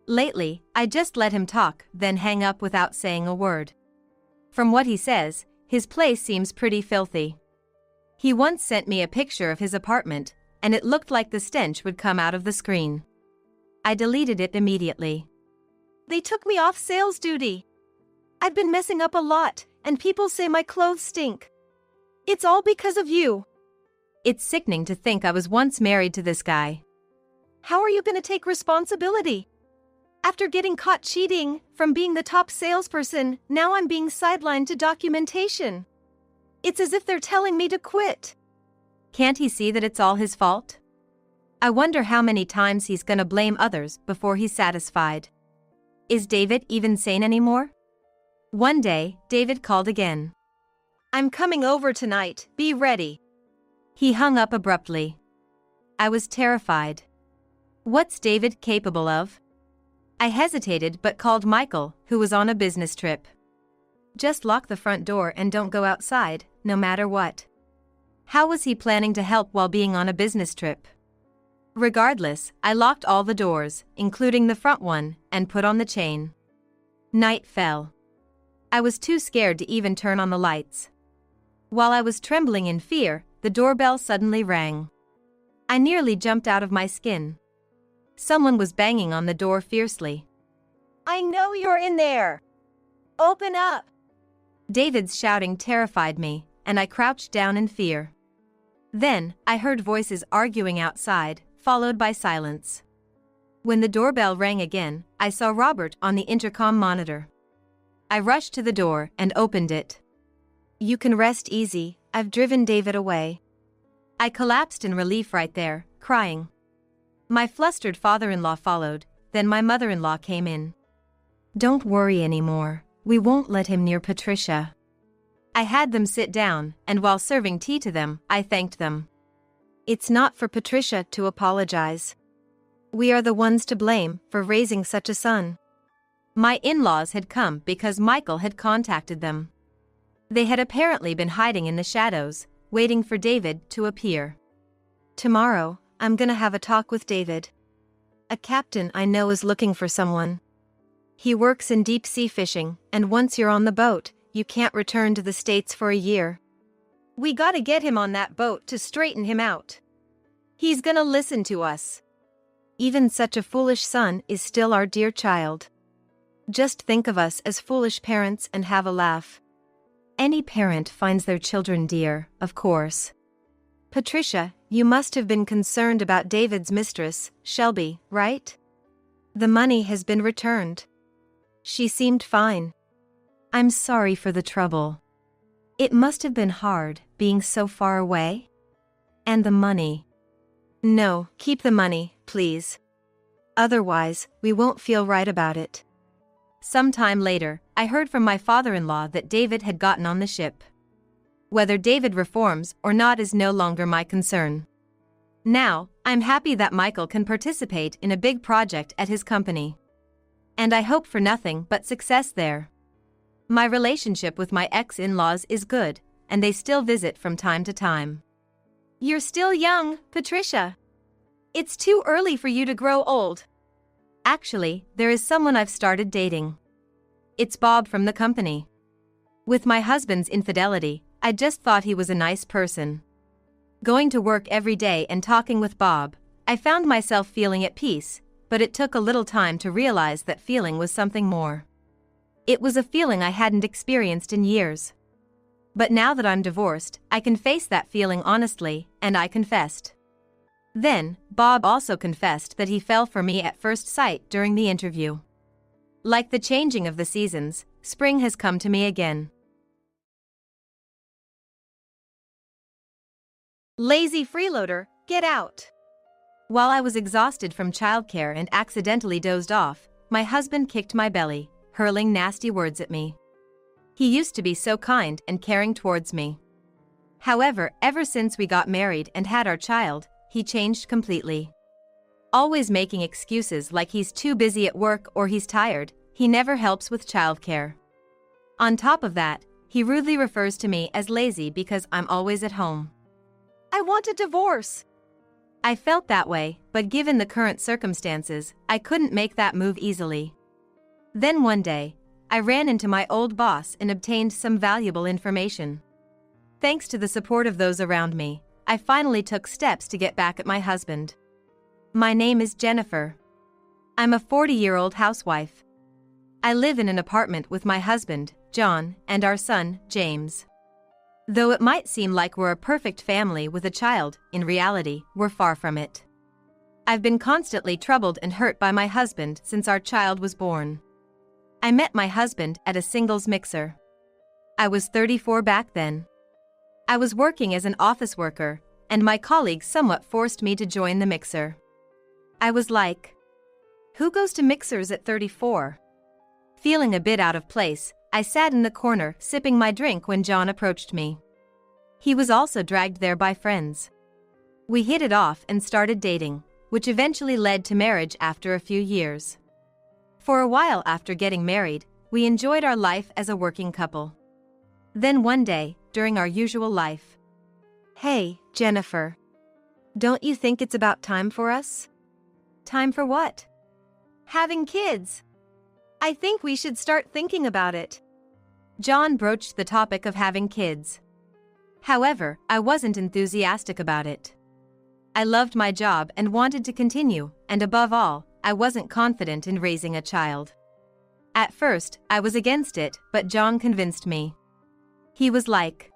Lately, I just let him talk, then hang up without saying a word. From what he says, his place seems pretty filthy. He once sent me a picture of his apartment, and it looked like the stench would come out of the screen. I deleted it immediately. They took me off sales duty. I've been messing up a lot, and people say my clothes stink. It's all because of you. It's sickening to think I was once married to this guy. How are you going to take responsibility? After getting caught cheating, from being the top salesperson, now I'm being sidelined to documentation. It's as if they're telling me to quit. Can't he see that it's all his fault? I wonder how many times he's gonna blame others before he's satisfied. Is David even sane anymore? One day, David called again. I'm coming over tonight, be ready. He hung up abruptly. I was terrified. What's David capable of? I hesitated but called Michael, who was on a business trip. Just lock the front door and don't go outside, no matter what. How was he planning to help while being on a business trip? Regardless, I locked all the doors, including the front one, and put on the chain. Night fell. I was too scared to even turn on the lights. While I was trembling in fear, the doorbell suddenly rang. I nearly jumped out of my skin. Someone was banging on the door fiercely. I know you're in there. Open up. David's shouting terrified me, and I crouched down in fear. Then, I heard voices arguing outside, followed by silence. When the doorbell rang again, I saw Robert on the intercom monitor. I rushed to the door and opened it. You can rest easy, I've driven David away. I collapsed in relief right there, crying. My flustered father-in-law followed, then my mother-in-law came in. Don't worry anymore, we won't let him near Patricia. I had them sit down, and while serving tea to them, I thanked them. It's not for Patricia to apologize. We are the ones to blame for raising such a son. My in-laws had come because Michael had contacted them. They had apparently been hiding in the shadows, waiting for David to appear. Tomorrow, I'm gonna have a talk with David. A captain I know is looking for someone. He works in deep-sea fishing, and once you're on the boat, you can't return to the States for a year. We gotta get him on that boat to straighten him out. He's gonna listen to us. Even such a foolish son is still our dear child. Just think of us as foolish parents and have a laugh. Any parent finds their children dear, of course. Patricia, you must have been concerned about David's mistress, Shelby, right? The money has been returned. She seemed fine. I'm sorry for the trouble. It must have been hard, being so far away. And the money. No, keep the money, please. Otherwise, we won't feel right about it. Some time later, I heard from my father-in-law that David had gotten on the ship. Whether David reforms or not is no longer my concern. Now, I'm happy that Michael can participate in a big project at his company. And I hope for nothing but success there. My relationship with my ex-in-laws is good, and they still visit from time to time. You're still young, Patricia. It's too early for you to grow old. Actually, there is someone I've started dating. It's Bob from the company. With my husband's infidelity, I just thought he was a nice person. Going to work every day and talking with Bob, I found myself feeling at peace, but it took a little time to realize that feeling was something more. It was a feeling I hadn't experienced in years. But now that I'm divorced, I can face that feeling honestly, and I confessed. Then, Bob also confessed that he fell for me at first sight during the interview. Like the changing of the seasons, spring has come to me again. Lazy freeloader, get out. While I was exhausted from childcare and accidentally dozed off, my husband kicked my belly, hurling nasty words at me. He used to be so kind and caring towards me. However, ever since we got married and had our child, he changed completely. Always making excuses like he's too busy at work or he's tired, he never helps with childcare. On top of that, he rudely refers to me as lazy because I'm always at home. I want a divorce. I felt that way, but given the current circumstances, I couldn't make that move easily. Then one day, I ran into my old boss and obtained some valuable information. Thanks to the support of those around me, I finally took steps to get back at my husband. My name is Jennifer. I'm a 40-year-old housewife. I live in an apartment with my husband, John, and our son, James. Though it might seem like we're a perfect family with a child, in reality, we're far from it. I've been constantly troubled and hurt by my husband since our child was born. I met my husband at a singles mixer. I was 34 back then. I was working as an office worker, and my colleagues somewhat forced me to join the mixer. I was like, who goes to mixers at 34? Feeling a bit out of place, I sat in the corner sipping my drink when John approached me. He was also dragged there by friends. We hit it off and started dating, which eventually led to marriage after a few years. For a while after getting married, we enjoyed our life as a working couple. Then one day, during our usual life, Hey, Jennifer. Don't you think it's about time for us? time for what? Having kids. I think we should start thinking about it. John broached the topic of having kids. However, I wasn't enthusiastic about it. I loved my job and wanted to continue, and above all, I wasn't confident in raising a child. At first, I was against it, but John convinced me. He was like,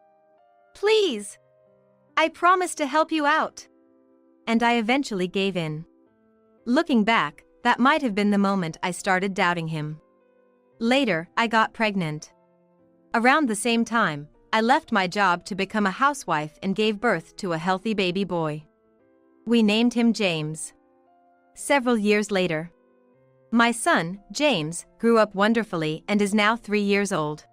Please. I promise to help you out. And I eventually gave in. Looking back, that might have been the moment I started doubting him. Later, I got pregnant. Around the same time, I left my job to become a housewife and gave birth to a healthy baby boy. We named him James. Several years later, my son, James, grew up wonderfully and is now 3 years old.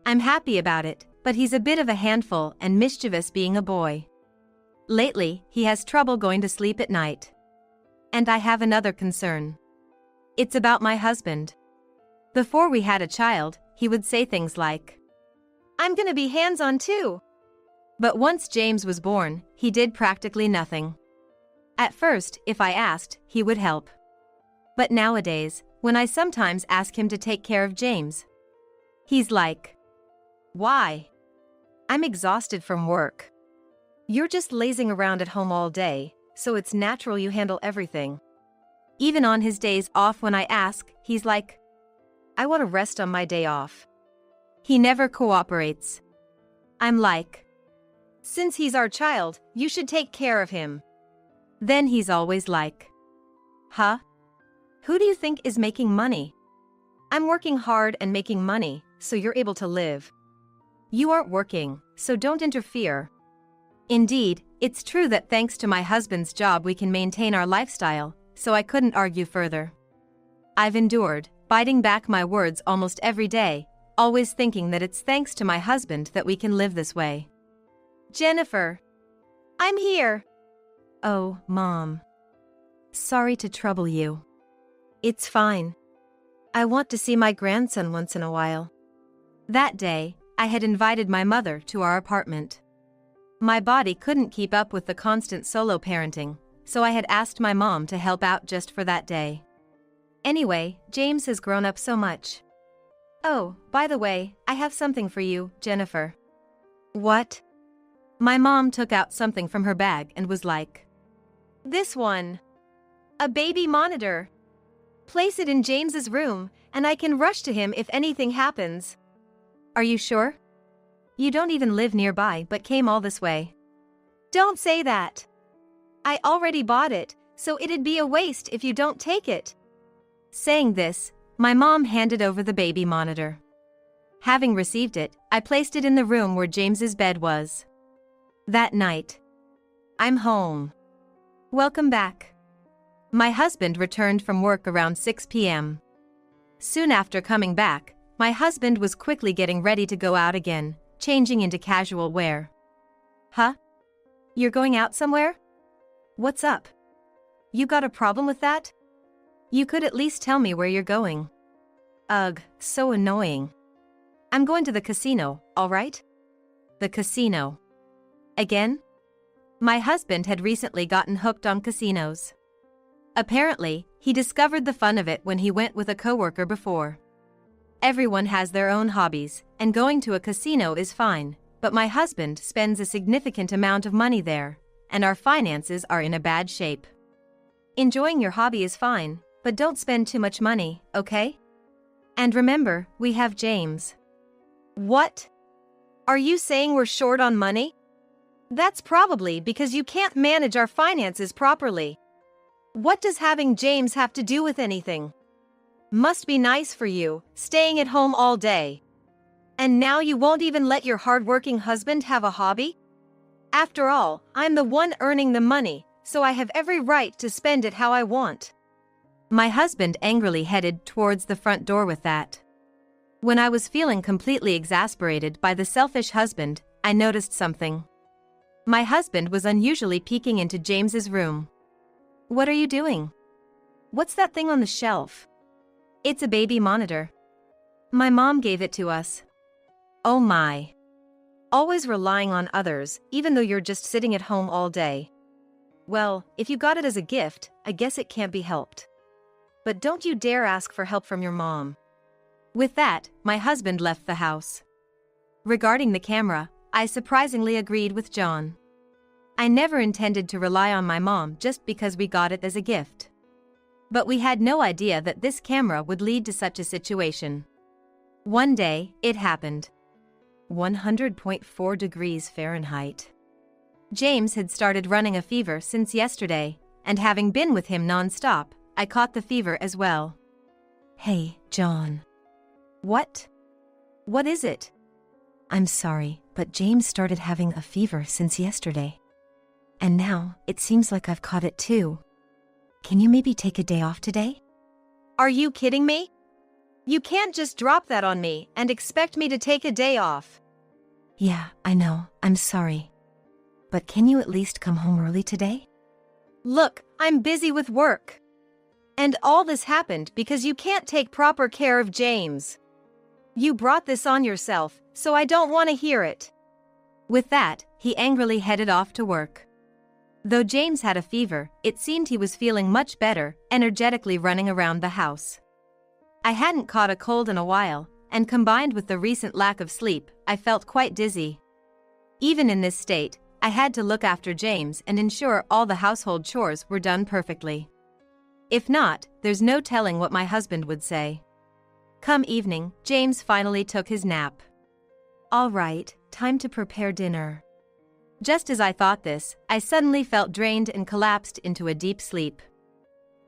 I'm happy about it, but he's a bit of a handful and mischievous being a boy. Lately, he has trouble going to sleep at night. And I have another concern. It's about my husband. Before we had a child, he would say things like, I'm gonna be hands-on too. But once James was born, he did practically nothing. At first, if I asked, he would help. But nowadays, when I sometimes ask him to take care of James, he's like, Why? I'm exhausted from work. You're just lazing around at home all day, so it's natural you handle everything. Even on his days off when I ask, he's like, I want to rest on my day off. He never cooperates. I'm like, since he's our child, you should take care of him. Then he's always like, Huh? Who do you think is making money? I'm working hard and making money, so you're able to live. You aren't working, so don't interfere. Indeed, it's true that thanks to my husband's job we can maintain our lifestyle, so I couldn't argue further. I've endured, biting back my words almost every day, always thinking that it's thanks to my husband that we can live this way. Jennifer. I'm here. Oh, Mom. Sorry to trouble you. It's fine. I want to see my grandson once in a while. That day, I had invited my mother to our apartment. My body couldn't keep up with the constant solo parenting, so I had asked my mom to help out just for that day. Anyway, James has grown up so much. Oh, by the way, I have something for you, Jennifer. What? My mom took out something from her bag and was like, This one. A baby monitor. Place it in James's room, and I can rush to him if anything happens. Are you sure? You don't even live nearby but came all this way. Don't say that. I already bought it, so it'd be a waste if you don't take it. Saying this, my mom handed over the baby monitor. Having received it, I placed it in the room where James's bed was. That night. I'm home. Welcome back. My husband returned from work around 6 p.m. Soon after coming back, my husband was quickly getting ready to go out again, changing into casual wear. Huh? You're going out somewhere? What's up? You got a problem with that? You could at least tell me where you're going. Ugh, so annoying. I'm going to the casino, all right? The casino. Again? My husband had recently gotten hooked on casinos. Apparently, he discovered the fun of it when he went with a coworker before. Everyone has their own hobbies, and going to a casino is fine, but my husband spends a significant amount of money there, and our finances are in a bad shape. Enjoying your hobby is fine, but don't spend too much money, okay? And remember, we have James. What? Are you saying we're short on money? That's probably because you can't manage our finances properly. What does having James have to do with anything? Must be nice for you, staying at home all day. And now you won't even let your hardworking husband have a hobby? After all, I'm the one earning the money, so I have every right to spend it how I want. My husband angrily headed towards the front door with that. When I was feeling completely exasperated by the selfish husband, I noticed something. My husband was unusually peeking into James's room. "What are you doing?" "What's that thing on the shelf?" "It's a baby monitor. My mom gave it to us." Oh my. Always relying on others, even though you're just sitting at home all day. Well, if you got it as a gift, I guess it can't be helped. But don't you dare ask for help from your mom. With that, my husband left the house. Regarding the camera, I surprisingly agreed with John. I never intended to rely on my mom just because we got it as a gift. But we had no idea that this camera would lead to such a situation. One day, it happened. 100.4 degrees Fahrenheit. James had started running a fever since yesterday, and having been with him non-stop, I caught the fever as well. "Hey, John." "What? What is it?" "I'm sorry, but James started having a fever since yesterday. And now, it seems like I've caught it too. Can you maybe take a day off today?" Are you kidding me? You can't just drop that on me and expect me to take a day off. "Yeah, I know, I'm sorry. But can you at least come home early today?" Look, I'm busy with work. And all this happened because you can't take proper care of James. You brought this on yourself, so I don't want to hear it. With that, he angrily headed off to work. Though James had a fever, it seemed he was feeling much better, energetically running around the house. I hadn't caught a cold in a while, and combined with the recent lack of sleep, I felt quite dizzy. Even in this state, I had to look after James and ensure all the household chores were done perfectly. If not, there's no telling what my husband would say. Come evening, James finally took his nap. All right, time to prepare dinner. Just as I thought this, I suddenly felt drained and collapsed into a deep sleep.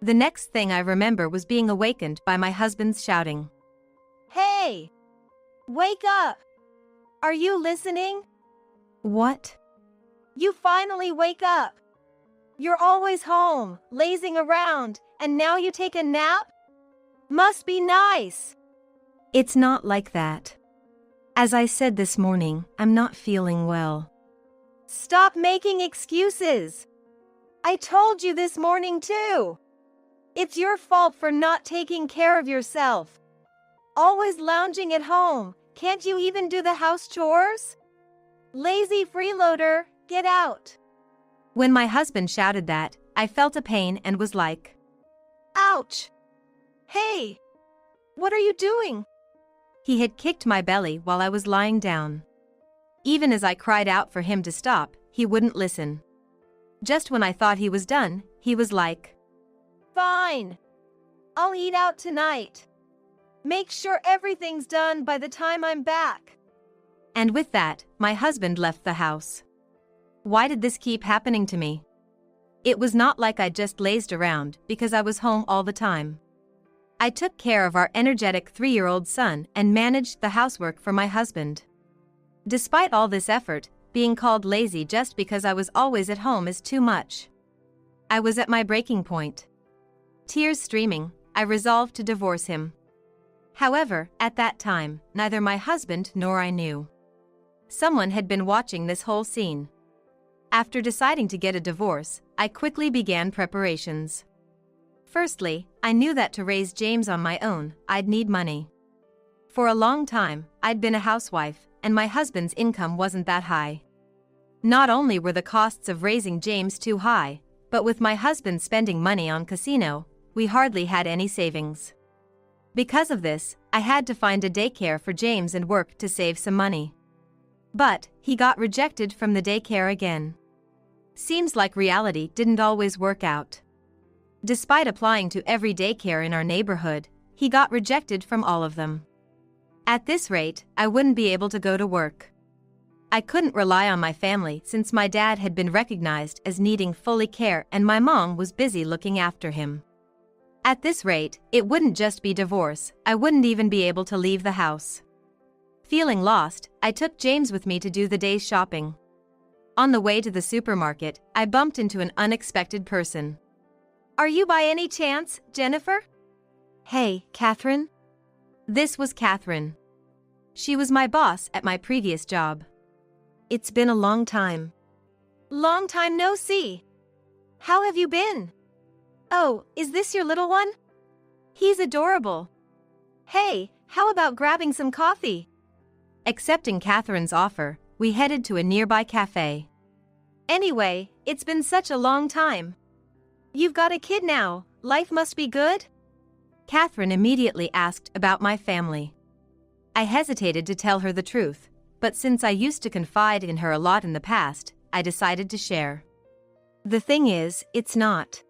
The next thing I remember was being awakened by my husband's shouting. Hey! Wake up! Are you listening? What? You finally wake up! You're always home, lazing around, and now you take a nap? Must be nice! It's not like that. As I said this morning, I'm not feeling well. Stop making excuses! I told you this morning too! It's your fault for not taking care of yourself. Always lounging at home, can't you even do the house chores? Lazy freeloader, get out! When my husband shouted that, I felt a pain and was like, ouch! Hey! What are you doing? He had kicked my belly while I was lying down. Even as I cried out for him to stop, he wouldn't listen. Just when I thought he was done, he was like, fine. I'll eat out tonight. Make sure everything's done by the time I'm back. And with that, my husband left the house. Why did this keep happening to me? It was not like I just lazed around because I was home all the time. I took care of our energetic 3-year-old son and managed the housework for my husband. Despite all this effort, being called lazy just because I was always at home is too much. I was at my breaking point. Tears streaming, I resolved to divorce him. However, at that time, neither my husband nor I knew. Someone had been watching this whole scene. After deciding to get a divorce, I quickly began preparations. Firstly, I knew that to raise James on my own, I'd need money. For a long time, I'd been a housewife, and my husband's income wasn't that high. Not only were the costs of raising James too high, but with my husband spending money on casino, we hardly had any savings. Because of this, I had to find a daycare for James and work to save some money. But he got rejected from the daycare again. Seems like reality didn't always work out. Despite applying to every daycare in our neighborhood, he got rejected from all of them. At this rate, I wouldn't be able to go to work. I couldn't rely on my family since my dad had been recognized as needing fully care and my mom was busy looking after him. At this rate, it wouldn't just be divorce, I wouldn't even be able to leave the house. Feeling lost, I took James with me to do the day's shopping. On the way to the supermarket, I bumped into an unexpected person. Are you by any chance, Jennifer? Hey, Catherine? This was Catherine. She was my boss at my previous job. It's been a long time. Long time no see. How have you been? Oh, is this your little one? He's adorable. Hey, how about grabbing some coffee? Accepting Catherine's offer, we headed to a nearby cafe. Anyway, it's been such a long time. You've got a kid now, life must be good? Catherine immediately asked about my family. I hesitated to tell her the truth, but since I used to confide in her a lot in the past, I decided to share. The thing is, it's not.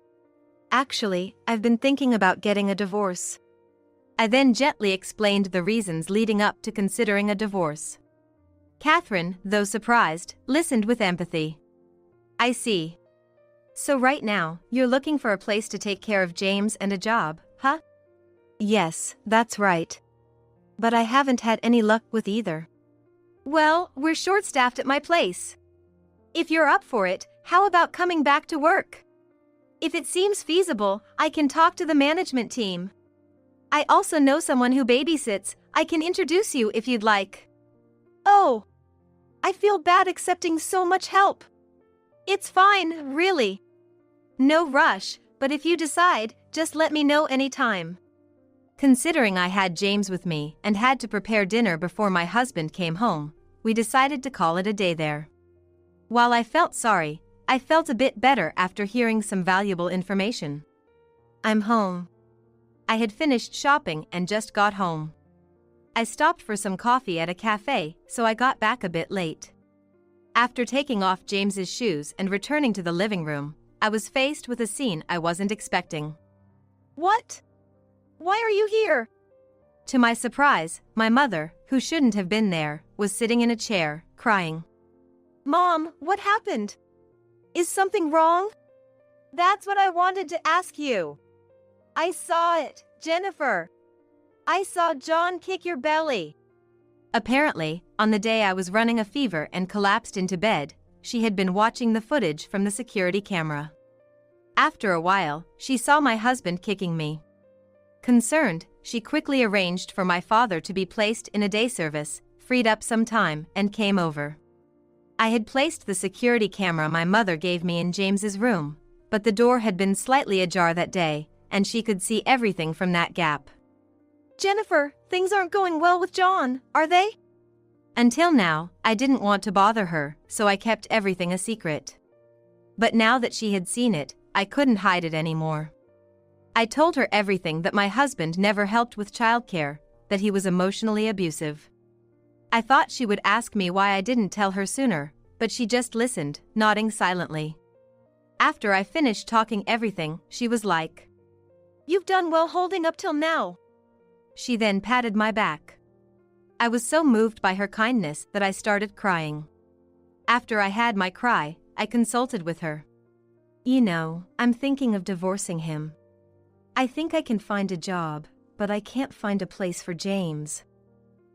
Actually, I've been thinking about getting a divorce. I then gently explained the reasons leading up to considering a divorce. Catherine, though surprised, listened with empathy. I see. So right now, you're looking for a place to take care of James and a job, huh? Yes, that's right. But I haven't had any luck with either. Well, we're short-staffed at my place. If you're up for it, how about coming back to work? If it seems feasible, I can talk to the management team. I also know someone who babysits. I can introduce you if you'd like. Oh, I feel bad accepting so much help. It's fine, really. No rush, but if you decide, just let me know anytime. Considering I had James with me and had to prepare dinner before my husband came home, we decided to call it a day there. While I felt sorry, I felt a bit better after hearing some valuable information. I'm home. I had finished shopping and just got home. I stopped for some coffee at a cafe, so I got back a bit late. After taking off James's shoes and returning to the living room, I was faced with a scene I wasn't expecting. What? Why are you here? To my surprise, my mother, who shouldn't have been there, was sitting in a chair, crying. Mom, what happened? Is something wrong? That's what I wanted to ask you. I saw it, Jennifer. I saw John kick your belly. Apparently, on the day I was running a fever and collapsed into bed, she had been watching the footage from the security camera. After a while, she saw my husband kicking me. Concerned, she quickly arranged for my father to be placed in a day service, freed up some time, and came over. I had placed the security camera my mother gave me in James's room, but the door had been slightly ajar that day, and she could see everything from that gap. Jennifer, things aren't going well with John, are they? Until now, I didn't want to bother her, so I kept everything a secret. But now that she had seen it, I couldn't hide it anymore. I told her everything, that my husband never helped with childcare, that he was emotionally abusive. I thought she would ask me why I didn't tell her sooner, but she just listened, nodding silently. After I finished talking everything, she was like, "You've done well holding up till now." She then patted my back. I was so moved by her kindness that I started crying. After I had my cry, I consulted with her. "You know, I'm thinking of divorcing him. I think I can find a job, but I can't find a place for James.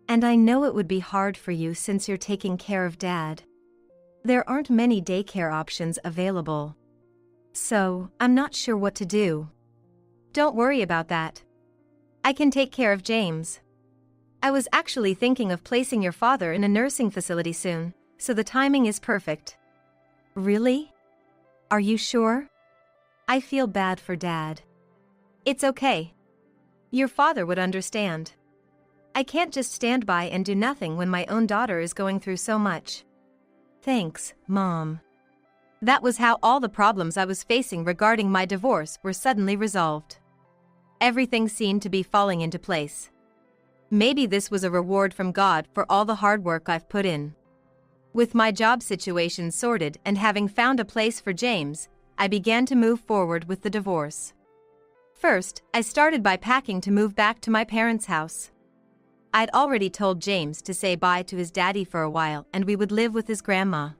And I know it would be hard for you since you're taking care of Dad. There aren't many daycare options available. So, I'm not sure what to do." "Don't worry about that. I can take care of James. I was actually thinking of placing your father in a nursing facility soon, so the timing is perfect." "Really? Are you sure? I feel bad for Dad." "It's okay. Your father would understand. I can't just stand by and do nothing when my own daughter is going through so much." "Thanks, Mom." That was how all the problems I was facing regarding my divorce were suddenly resolved. Everything seemed to be falling into place. Maybe this was a reward from God for all the hard work I've put in. With my job situation sorted and having found a place for James, I began to move forward with the divorce. First, I started by packing to move back to my parents' house. I'd already told James to say bye to his daddy for a while and we would live with his grandma.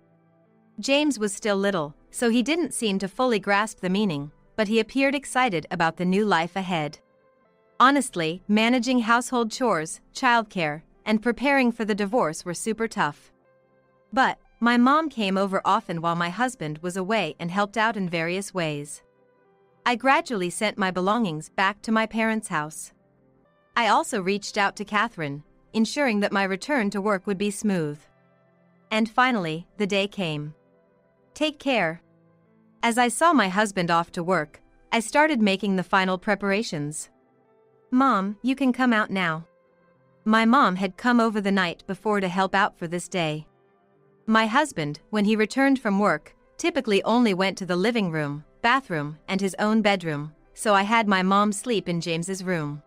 James was still little, so he didn't seem to fully grasp the meaning, but he appeared excited about the new life ahead. Honestly, managing household chores, childcare, and preparing for the divorce were super tough. But, my mom came over often while my husband was away and helped out in various ways. I gradually sent my belongings back to my parents' house. I also reached out to Catherine, ensuring that my return to work would be smooth. And finally, the day came. Take care. As I saw my husband off to work, I started making the final preparations. Mom, you can come out now. My mom had come over the night before to help out for this day. My husband, when he returned from work, typically only went to the living room, bathroom, and his own bedroom, so I had my mom sleep in James's room.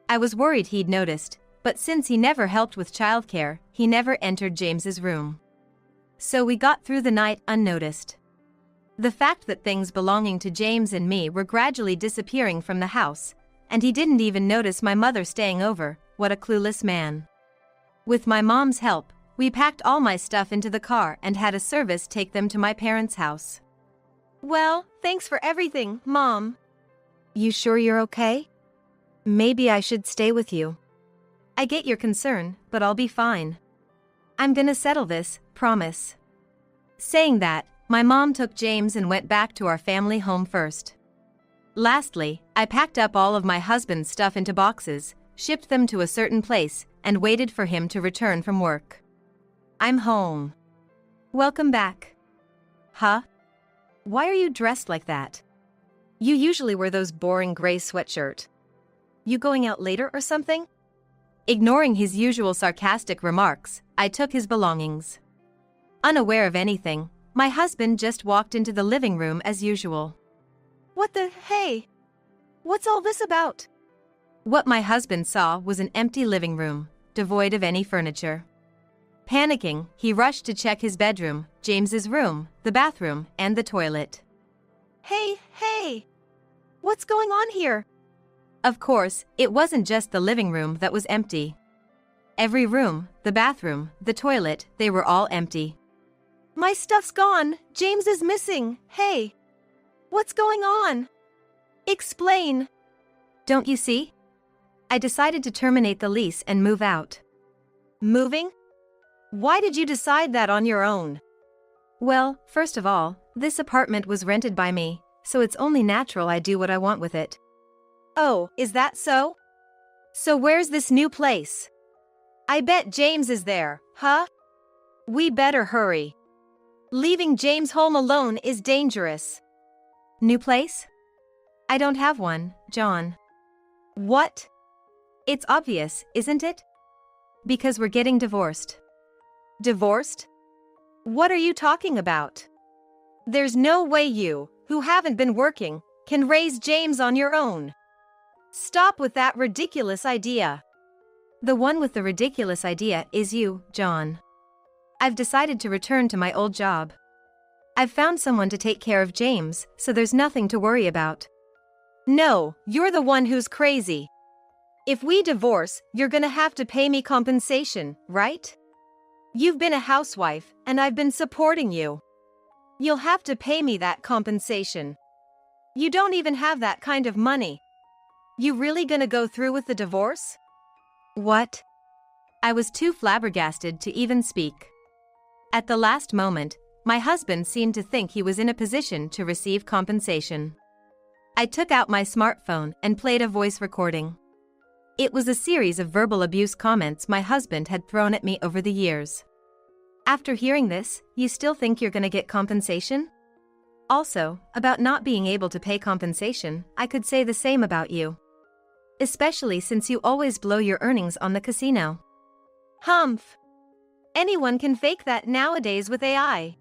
I was worried he'd noticed, but since he never helped with childcare, he never entered James's room. So we got through the night unnoticed. The fact that things belonging to James and me were gradually disappearing from the house, and he didn't even notice my mother staying over, what a clueless man. With my mom's help, we packed all my stuff into the car and had a service take them to my parents' house. Well, thanks for everything, Mom. You sure you're okay? Maybe I should stay with you. I get your concern, but I'll be fine. I'm gonna settle this, promise. Saying that, my mom took James and went back to our family home first. Lastly, I packed up all of my husband's stuff into boxes, shipped them to a certain place, and waited for him to return from work. I'm home. Welcome back. Huh? Why are you dressed like that? You usually wear those boring gray sweatshirt. You going out later or something? Ignoring his usual sarcastic remarks, I took his belongings. Unaware of anything, my husband just walked into the living room as usual. What the hey? What's all this about? What my husband saw was an empty living room, devoid of any furniture. Panicking, he rushed to check his bedroom, James's room, the bathroom, and the toilet. Hey! What's going on here? Of course, it wasn't just the living room that was empty. Every room, the bathroom, the toilet, they were all empty. My stuff's gone, James is missing, hey! What's going on? Explain. Don't you see? I decided to terminate the lease and move out. Moving? Why did you decide that on your own? Well, first of all, this apartment was rented by me, so it's only natural I do what I want with it. Oh, is that so? So where's this new place? I bet James is there, huh? We better hurry. Leaving James home alone is dangerous. New place? I don't have one, John. What? It's obvious, isn't it? Because we're getting divorced. Divorced? What are you talking about? There's no way you, who haven't been working, can raise James on your own. Stop with that ridiculous idea. The one with the ridiculous idea is you, John. I've decided to return to my old job. I've found someone to take care of James, so there's nothing to worry about. No, you're the one who's crazy. If we divorce, you're gonna have to pay me compensation, right? You've been a housewife, and I've been supporting you. You'll have to pay me that compensation. You don't even have that kind of money. You really gonna go through with the divorce? What? I was too flabbergasted to even speak. At the last moment, my husband seemed to think he was in a position to receive compensation. I took out my smartphone and played a voice recording. It was a series of verbal abuse comments my husband had thrown at me over the years. After hearing this, you still think you're gonna get compensation? Also, about not being able to pay compensation, I could say the same about you. Especially since you always blow your earnings on the casino. Humph. Anyone can fake that nowadays with AI.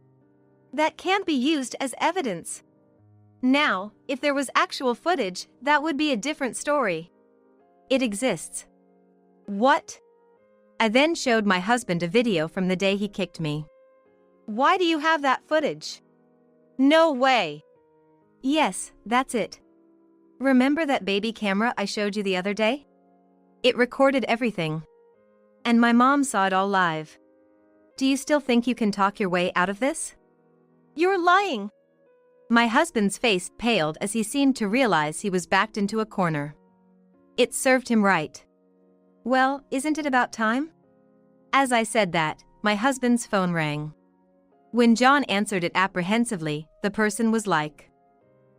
That can't be used as evidence. Now, if there was actual footage, that would be a different story. It exists. What? I then showed my husband a video from the day he kicked me. Why do you have that footage? No way. Yes, that's it. Remember that baby camera I showed you the other day? It recorded everything. And my mom saw it all live. Do you still think you can talk your way out of this? You're lying. My husband's face paled as he seemed to realize he was backed into a corner. It served him right. Well, isn't it about time? As I said that, my husband's phone rang. When John answered it apprehensively, the person was like,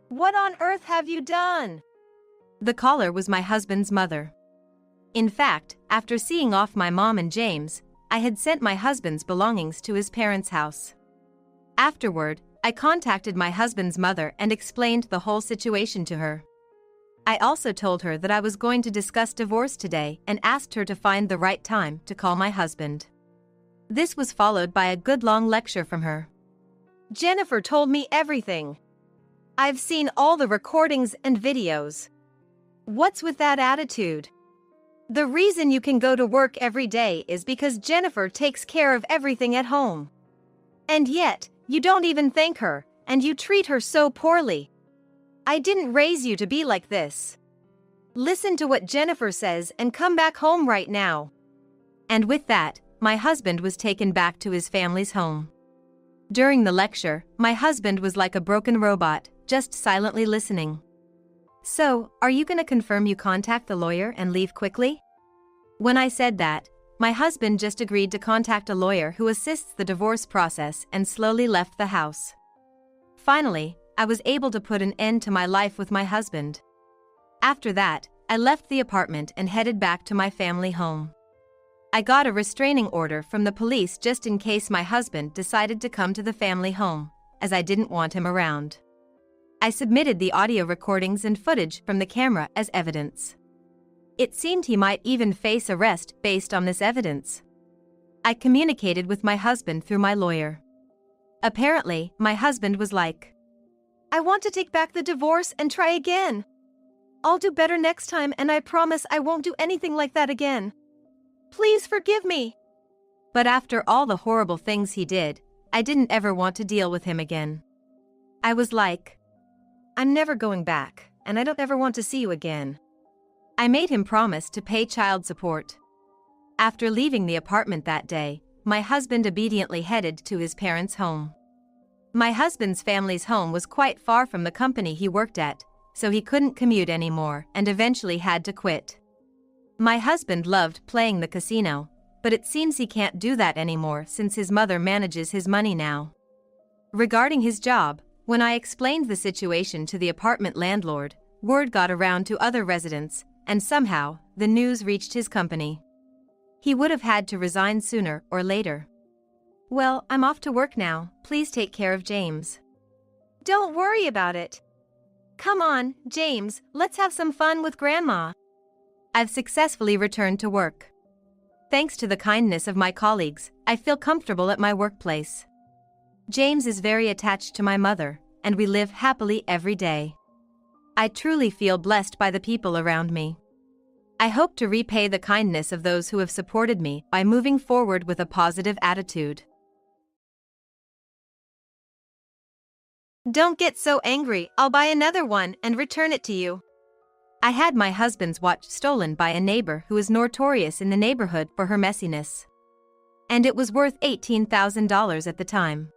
"What on earth have you done?" The caller was my husband's mother. In fact, after seeing off my mom and James, I had sent my husband's belongings to his parents' house. Afterward, I contacted my husband's mother and explained the whole situation to her. I also told her that I was going to discuss divorce today and asked her to find the right time to call my husband. This was followed by a good long lecture from her. "Jennifer told me everything. I've seen all the recordings and videos. What's with that attitude? The reason you can go to work every day is because Jennifer takes care of everything at home. And yet, you don't even thank her, and you treat her so poorly. I didn't raise you to be like this. Listen to what Jennifer says and come back home right now." And with that, my husband was taken back to his family's home. During the lecture, my husband was like a broken robot, just silently listening. "So, are you gonna confirm you contact the lawyer and leave quickly?" When I said that, my husband just agreed to contact a lawyer who assists the divorce process and slowly left the house. Finally, I was able to put an end to my life with my husband. After that, I left the apartment and headed back to my family home. I got a restraining order from the police just in case my husband decided to come to the family home, as I didn't want him around. I submitted the audio recordings and footage from the camera as evidence. It seemed he might even face arrest based on this evidence. I communicated with my husband through my lawyer. Apparently, my husband was like, "I want to take back the divorce and try again. I'll do better next time, and I promise I won't do anything like that again. Please forgive me." But after all the horrible things he did, I didn't ever want to deal with him again. I was like, "I'm never going back, and I don't ever want to see you again." I made him promise to pay child support. After leaving the apartment that day, my husband obediently headed to his parents' home. My husband's family's home was quite far from the company he worked at, so he couldn't commute anymore and eventually had to quit. My husband loved playing the casino, but it seems he can't do that anymore since his mother manages his money now. Regarding his job, when I explained the situation to the apartment landlord, word got around to other residents, and somehow, the news reached his company. He would have had to resign sooner or later. "Well, I'm off to work now, please take care of James." "Don't worry about it. Come on, James, let's have some fun with Grandma." I've successfully returned to work. Thanks to the kindness of my colleagues, I feel comfortable at my workplace. James is very attached to my mother, and we live happily every day. I truly feel blessed by the people around me. I hope to repay the kindness of those who have supported me by moving forward with a positive attitude. "Don't get so angry, I'll buy another one and return it to you." I had my husband's watch stolen by a neighbor who is notorious in the neighborhood for her messiness. And it was worth $18,000 at the time.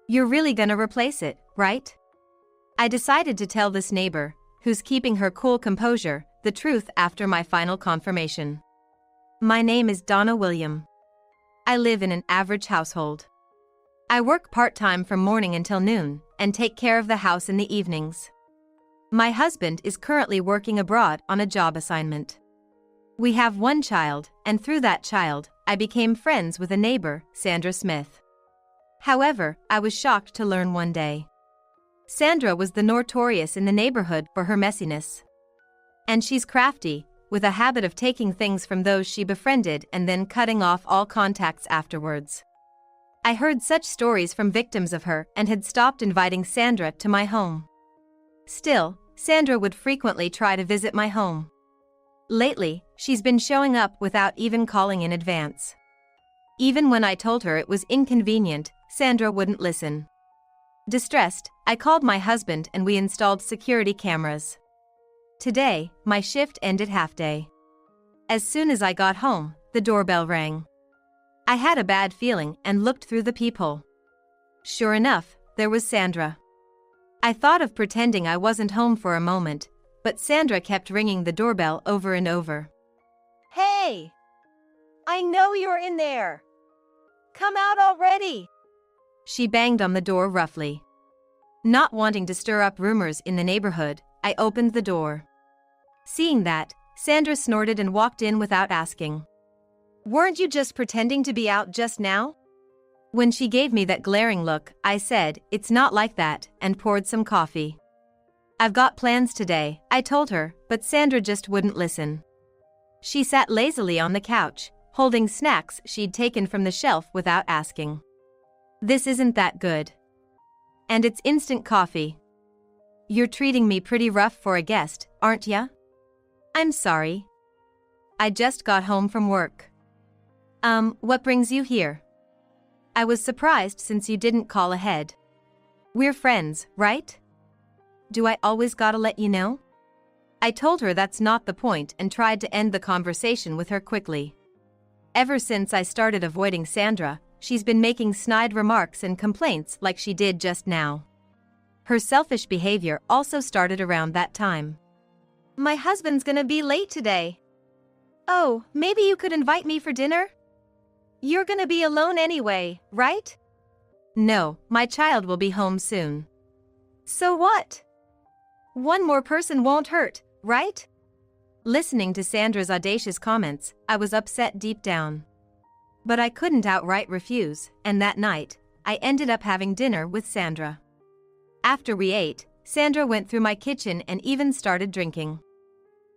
You're really gonna replace it, right? I decided to tell this neighbor, who's keeping her cool composure, the truth after my final confirmation. My name is Donna William. I live in an average household. I work part-time from morning until noon, and take care of the house in the evenings. My husband is currently working abroad on a job assignment. We have one child, and through that child, I became friends with a neighbor, Sandra Smith. However, I was shocked to learn one day. Sandra was the notorious in the neighborhood for her messiness. And she's crafty, with a habit of taking things from those she befriended and then cutting off all contacts afterwards. I heard such stories from victims of her and had stopped inviting Sandra to my home. Still, Sandra would frequently try to visit my home. Lately, she's been showing up without even calling in advance. Even when I told her it was inconvenient, Sandra wouldn't listen. Distressed, I called my husband and we installed security cameras. Today, my shift ended half-day. As soon as I got home, the doorbell rang. I had a bad feeling and looked through the peephole. Sure enough, there was Sandra. I thought of pretending I wasn't home for a moment, but Sandra kept ringing the doorbell over and over. "Hey! I know you're in there! Come out already!" She banged on the door roughly. Not wanting to stir up rumors in the neighborhood, I opened the door. Seeing that, Sandra snorted and walked in without asking. Weren't you just pretending to be out just now? When she gave me that glaring look, I said, "It's not like that," and poured some coffee. "I've got plans today," I told her, but Sandra just wouldn't listen. She sat lazily on the couch, holding snacks she'd taken from the shelf without asking. "This isn't that good. And it's instant coffee. You're treating me pretty rough for a guest, aren't ya?" "I'm sorry. I just got home from work." What brings you here?" "I was surprised since you didn't call ahead. We're friends, right? Do I always gotta let you know?" I told her that's not the point and tried to end the conversation with her quickly. Ever since I started avoiding Sandra, she's been making snide remarks and complaints like she did just now. Her selfish behavior also started around that time. "My husband's gonna be late today. Oh, maybe you could invite me for dinner? You're gonna be alone anyway, right?" "No, my child will be home soon." "So what? One more person won't hurt, right?" Listening to Sandra's audacious comments, I was upset deep down. But I couldn't outright refuse, and that night, I ended up having dinner with Sandra. After we ate, Sandra went through my kitchen and even started drinking.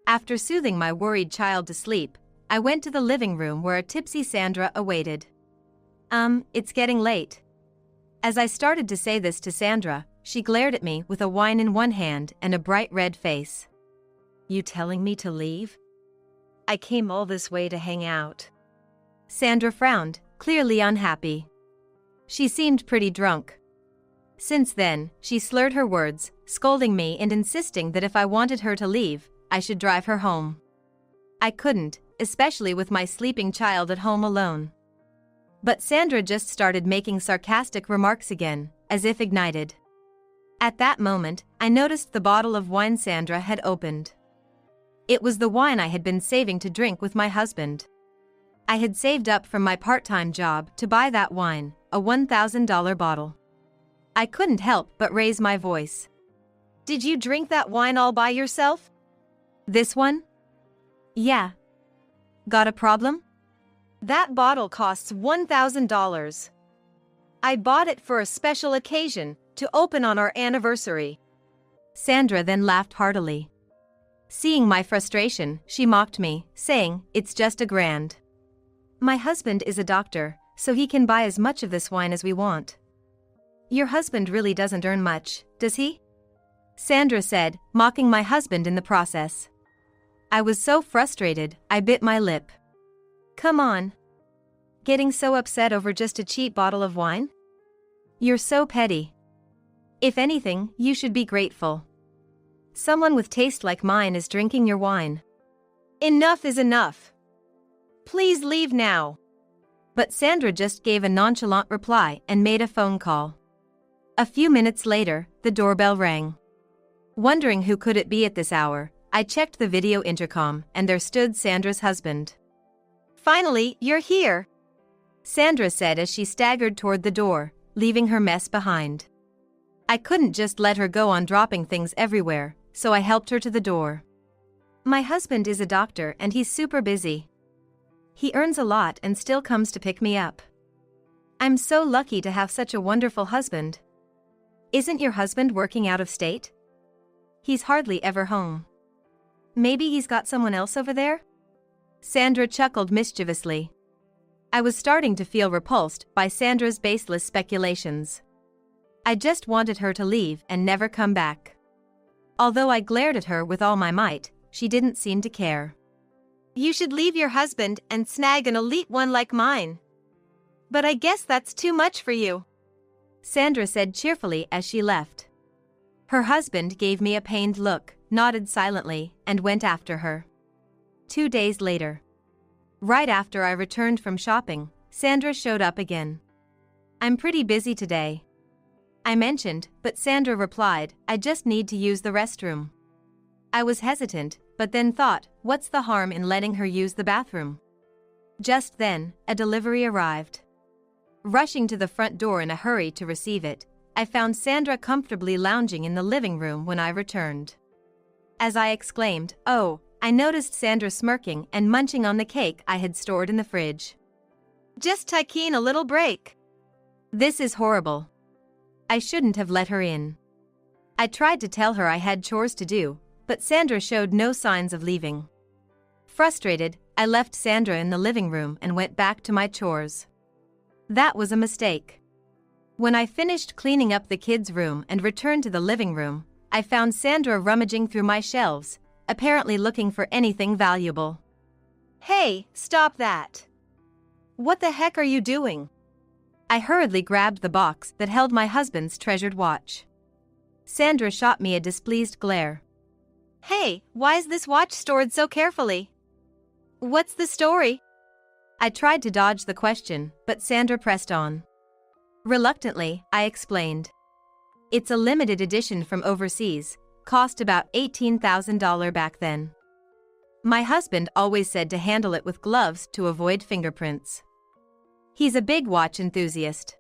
After soothing my worried child to sleep, I went to the living room where a tipsy Sandra awaited. It's getting late." As I started to say this to Sandra, she glared at me with a wine in one hand and a bright red face. "You telling me to leave? I came all this way to hang out." Sandra frowned, clearly unhappy. She seemed pretty drunk. Since then, she slurred her words, scolding me and insisting that if I wanted her to leave, I should drive her home. I couldn't, especially with my sleeping child at home alone. But Sandra just started making sarcastic remarks again, as if ignited. At that moment, I noticed the bottle of wine Sandra had opened. It was the wine I had been saving to drink with my husband. I had saved up from my part-time job to buy that wine, a $1,000 bottle. I couldn't help but raise my voice. "Did you drink that wine all by yourself?" "This one?" "Yeah. Got a problem?" "That bottle costs $1,000. I bought it for a special occasion, to open on our anniversary." Sandra then laughed heartily. Seeing my frustration, she mocked me, saying, "It's just $1,000. My husband is a doctor, so he can buy as much of this wine as we want." "Your husband really doesn't earn much, does he?" Sandra said, mocking my husband in the process. I was so frustrated, I bit my lip. "Come on. Getting so upset over just a cheap bottle of wine? You're so petty. If anything, you should be grateful. Someone with taste like mine is drinking your wine." "Enough is enough. Please leave now." But Sandra just gave a nonchalant reply and made a phone call. A few minutes later, the doorbell rang. Wondering who could it be at this hour, I checked the video intercom and there stood Sandra's husband. "Finally, you're here," Sandra said as she staggered toward the door, leaving her mess behind. I couldn't just let her go on dropping things everywhere, so I helped her to the door. "My husband is a doctor and he's super busy. He earns a lot and still comes to pick me up. I'm so lucky to have such a wonderful husband." "Isn't your husband working out of state?" "He's hardly ever home." "Maybe he's got someone else over there?" Sandra chuckled mischievously. I was starting to feel repulsed by Sandra's baseless speculations. I just wanted her to leave and never come back. Although I glared at her with all my might, she didn't seem to care. "You should leave your husband and snag an elite one like mine. But I guess that's too much for you," Sandra said cheerfully as she left. Her husband gave me a pained look, nodded silently, and went after her. 2 days later. Right after I returned from shopping, Sandra showed up again. "I'm pretty busy today," I mentioned, but Sandra replied, "I just need to use the restroom." I was hesitant, but then thought, what's the harm in letting her use the bathroom? Just then, a delivery arrived. Rushing to the front door in a hurry to receive it, I found Sandra comfortably lounging in the living room when I returned. As I exclaimed, "Oh," I noticed Sandra smirking and munching on the cake I had stored in the fridge. Just taking a little break. This is horrible. I shouldn't have let her in. I tried to tell her I had chores to do, but Sandra showed no signs of leaving. Frustrated, I left Sandra in the living room and went back to my chores. That was a mistake. When I finished cleaning up the kids' room and returned to the living room, I found Sandra rummaging through my shelves, apparently looking for anything valuable. Hey, stop that. What the heck are you doing? I hurriedly grabbed the box that held my husband's treasured watch. Sandra shot me a displeased glare. Hey, why is this watch stored so carefully? What's the story? I tried to dodge the question, but Sandra pressed on. Reluctantly, I explained. It's a limited edition from overseas, cost about $18,000 back then. My husband always said to handle it with gloves to avoid fingerprints. He's a big watch enthusiast.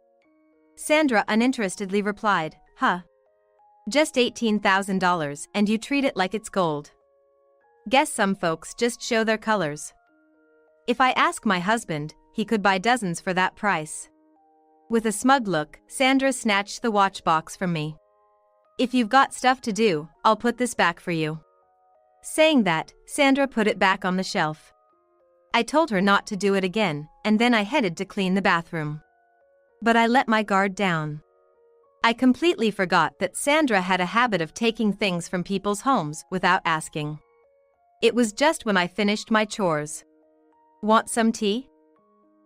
Sandra uninterestedly replied, "Huh. Just $18,000 and you treat it like it's gold. Guess some folks just show their colors. If I ask my husband, he could buy dozens for that price." With a smug look, Sandra snatched the watch box from me. "If you've got stuff to do, I'll put this back for you." Saying that, Sandra put it back on the shelf. I told her not to do it again, and then I headed to clean the bathroom. But I let my guard down. I completely forgot that Sandra had a habit of taking things from people's homes without asking. It was just when I finished my chores. "Want some tea?"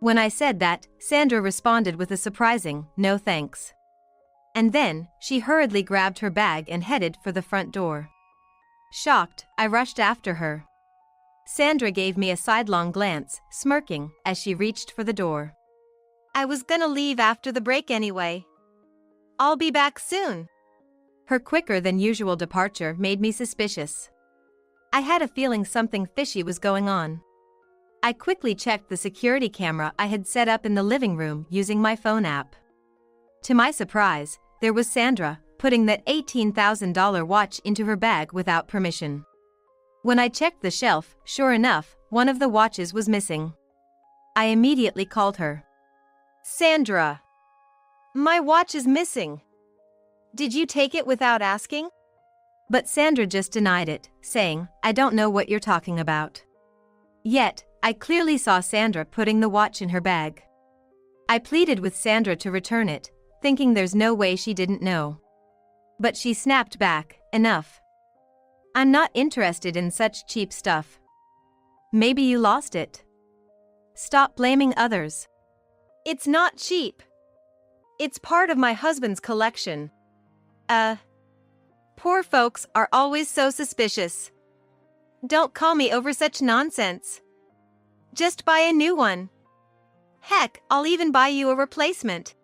When I said that, Sandra responded with a surprising, "No thanks." And then, she hurriedly grabbed her bag and headed for the front door. Shocked, I rushed after her. Sandra gave me a sidelong glance, smirking, as she reached for the door. I was gonna leave after the break anyway. I'll be back soon. Her quicker than usual departure made me suspicious. I had a feeling something fishy was going on. I quickly checked the security camera I had set up in the living room using my phone app. To my surprise, there was Sandra, putting that $18,000 watch into her bag without permission. When I checked the shelf, sure enough, one of the watches was missing. I immediately called her. "Sandra, my watch is missing. Did you take it without asking?" But Sandra just denied it, saying, "I don't know what you're talking about." Yet, I clearly saw Sandra putting the watch in her bag. I pleaded with Sandra to return it, thinking there's no way she didn't know. But she snapped back, "Enough. I'm not interested in such cheap stuff. Maybe you lost it. Stop blaming others." "It's not cheap. It's part of my husband's collection. Poor folks are always so suspicious. Don't call me over such nonsense. Just buy a new one. Heck, I'll even buy you a replacement."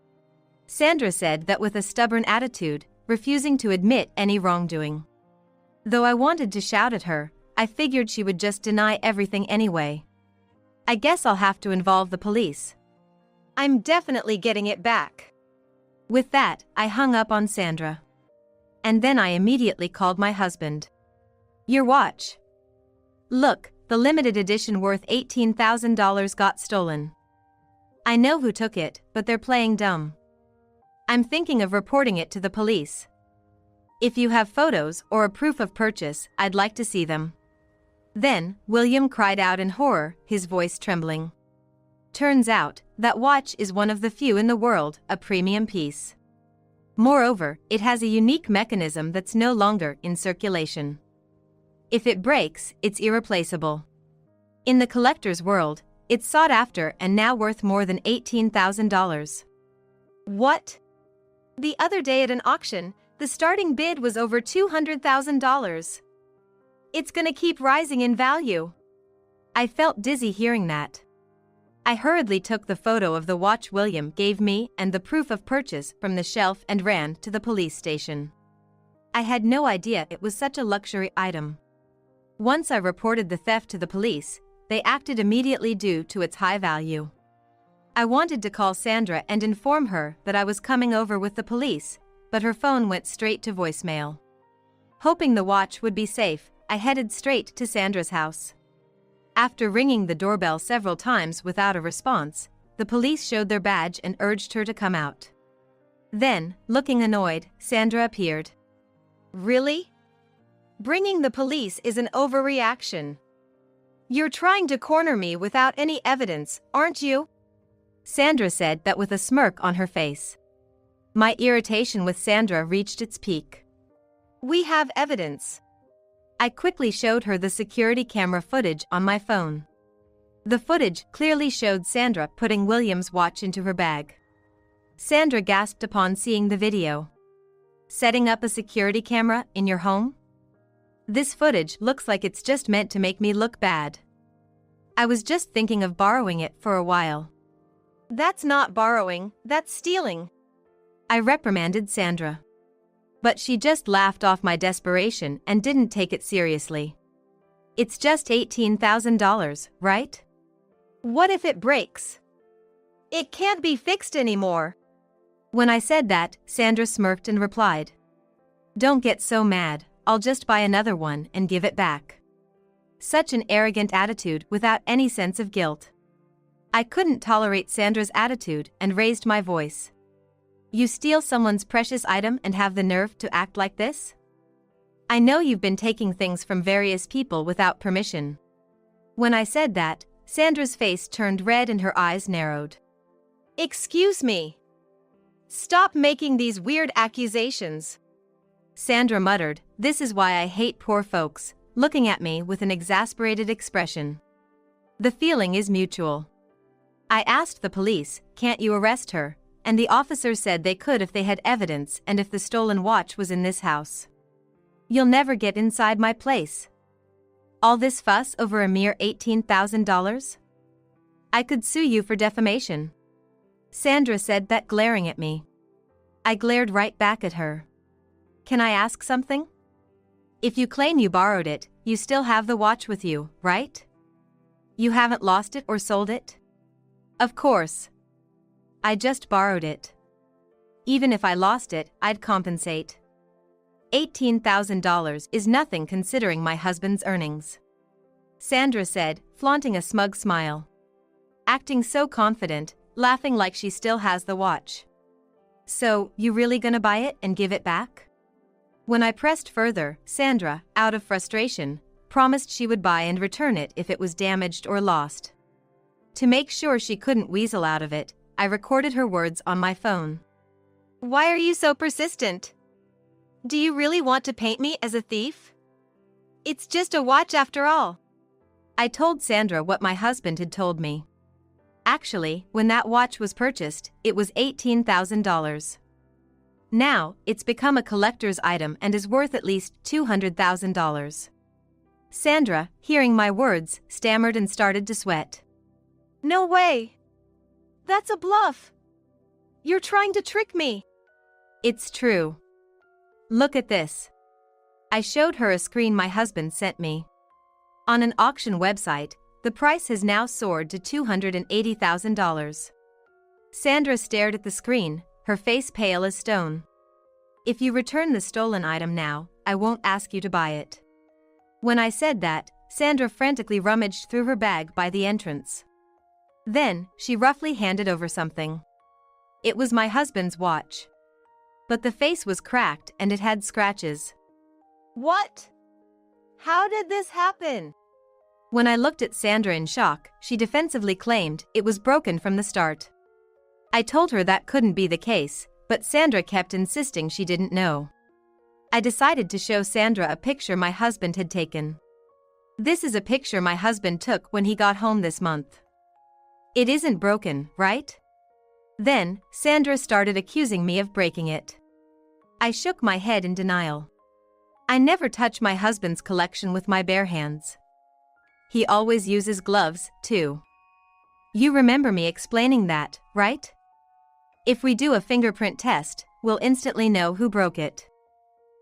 Sandra said that with a stubborn attitude, refusing to admit any wrongdoing. Though I wanted to shout at her, I figured she would just deny everything anyway. I guess I'll have to involve the police. I'm definitely getting it back. With that, I hung up on Sandra. And then I immediately called my husband. "Your watch. Look, the limited edition worth $18,000 got stolen. I know who took it, but they're playing dumb. I'm thinking of reporting it to the police. If you have photos or a proof of purchase, I'd like to see them." Then, William cried out in horror, his voice trembling. Turns out, that watch is one of the few in the world, a premium piece. Moreover, it has a unique mechanism that's no longer in circulation. If it breaks, it's irreplaceable. In the collector's world, it's sought after and now worth more than $18,000. What? The other day at an auction, the starting bid was over $200,000. It's gonna keep rising in value. I felt dizzy hearing that. I hurriedly took the photo of the watch William gave me and the proof of purchase from the shelf and ran to the police station. I had no idea it was such a luxury item. Once I reported the theft to the police, they acted immediately due to its high value. I wanted to call Sandra and inform her that I was coming over with the police, but her phone went straight to voicemail. Hoping the watch would be safe, I headed straight to Sandra's house. After ringing the doorbell several times without a response, the police showed their badge and urged her to come out. Then, looking annoyed, Sandra appeared. Really? Bringing the police is an overreaction. You're trying to corner me without any evidence, aren't you? Sandra said that with a smirk on her face. My irritation with Sandra reached its peak. We have evidence. I quickly showed her the security camera footage on my phone. The footage clearly showed Sandra putting William's watch into her bag. Sandra gasped upon seeing the video. Setting up a security camera in your home? This footage looks like it's just meant to make me look bad. I was just thinking of borrowing it for a while. That's not borrowing, that's stealing. I reprimanded Sandra. But she just laughed off my desperation and didn't take it seriously. It's just $18,000, right? What if it breaks? It can't be fixed anymore. When I said that, Sandra smirked and replied, "Don't get so mad, I'll just buy another one and give it back." Such an arrogant attitude without any sense of guilt. I couldn't tolerate Sandra's attitude and raised my voice. You steal someone's precious item and have the nerve to act like this? I know you've been taking things from various people without permission. When I said that, Sandra's face turned red and her eyes narrowed. Excuse me. Stop making these weird accusations. Sandra muttered, "This is why I hate poor folks," looking at me with an exasperated expression. The feeling is mutual. I asked the police, "Can't you arrest her?" And the officers said they could if they had evidence and if the stolen watch was in this house. You'll never get inside my place. All this fuss over a mere $18,000? I could sue you for defamation. Sandra said that glaring at me. I glared right back at her. Can I ask something? If you claim you borrowed it, you still have the watch with you, right? You haven't lost it or sold it? Of course. I just borrowed it. Even if I lost it, I'd compensate. $18,000 is nothing considering my husband's earnings. Sandra said, flaunting a smug smile. Acting so confident, laughing like she still has the watch. So, you really gonna buy it and give it back? When I pressed further, Sandra, out of frustration, promised she would buy and return it if it was damaged or lost. To make sure she couldn't weasel out of it, I recorded her words on my phone. Why are you so persistent? Do you really want to paint me as a thief? It's just a watch after all. I told Sandra what my husband had told me. Actually, when that watch was purchased, it was $18,000. Now, it's become a collector's item and is worth at least $200,000. Sandra, hearing my words, stammered and started to sweat. No way! That's a bluff! You're trying to trick me! It's true. Look at this. I showed her a screen my husband sent me. On an auction website, the price has now soared to $280,000. Sandra stared at the screen, her face pale as stone. If you return the stolen item now, I won't ask you to buy it. When I said that, Sandra frantically rummaged through her bag by the entrance. Then, she roughly handed over something. It was my husband's watch. But the face was cracked and it had scratches. What? How did this happen? When I looked at Sandra in shock, she defensively claimed it was broken from the start. I told her that couldn't be the case, but Sandra kept insisting she didn't know. I decided to show Sandra a picture my husband had taken. This is a picture my husband took when he got home this month. It isn't broken, right? Then, Sandra started accusing me of breaking it. I shook my head in denial. I never touch my husband's collection with my bare hands. He always uses gloves, too. You remember me explaining that, right? If we do a fingerprint test, we'll instantly know who broke it.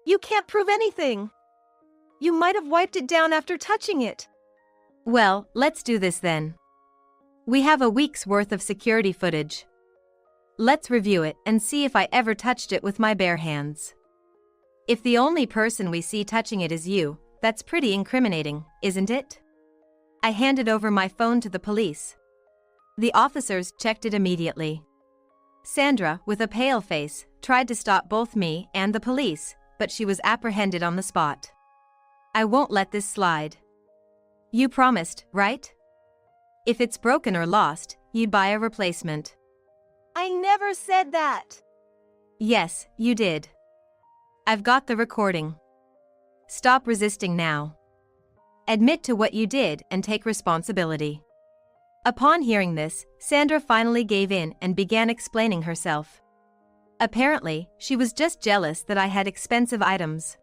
You can't prove anything. You might have wiped it down after touching it. Well, let's do this then. We have a week's worth of security footage. Let's review it and see if I ever touched it with my bare hands. If the only person we see touching it is you, that's pretty incriminating, isn't it? I handed over my phone to the police. The officers checked it immediately. Sandra, with a pale face, tried to stop both me and the police, but she was apprehended on the spot. I won't let this slide. You promised, right? If it's broken or lost, you'd buy a replacement. I never said that. Yes, you did. I've got the recording. Stop resisting now. Admit to what you did and take responsibility. Upon hearing this, Sandra finally gave in and began explaining herself. Apparently, she was just jealous that I had expensive items.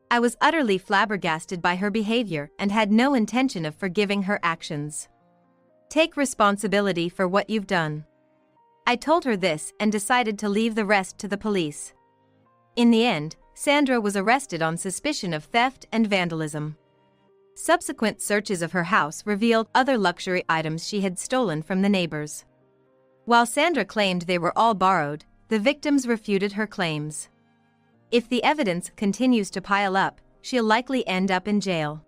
I was utterly flabbergasted by her behavior and had no intention of forgiving her actions. Take responsibility for what you've done. I told her this and decided to leave the rest to the police. In the end, Sandra was arrested on suspicion of theft and vandalism. Subsequent searches of her house revealed other luxury items she had stolen from the neighbors. While Sandra claimed they were all borrowed, the victims refuted her claims. If the evidence continues to pile up, she'll likely end up in jail.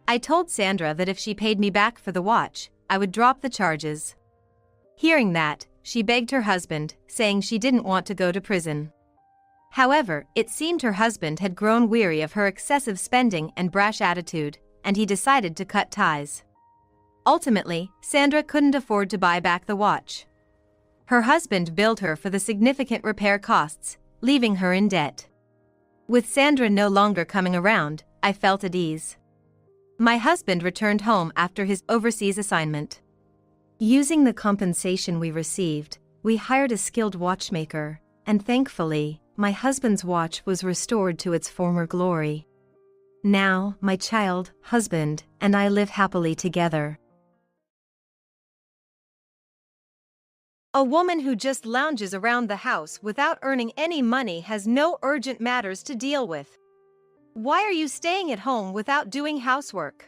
I told Sandra that if she paid me back for the watch, I would drop the charges. Hearing that, she begged her husband, saying she didn't want to go to prison. However, it seemed her husband had grown weary of her excessive spending and brash attitude, and he decided to cut ties. Ultimately, Sandra couldn't afford to buy back the watch. Her husband billed her for the significant repair costs, leaving her in debt. With Sandra no longer coming around, I felt at ease. My husband returned home after his overseas assignment. Using the compensation we received, we hired a skilled watchmaker, and thankfully, my husband's watch was restored to its former glory. Now, my child, husband, and I live happily together. A woman who just lounges around the house without earning any money has no urgent matters to deal with. Why are you staying at home without doing housework?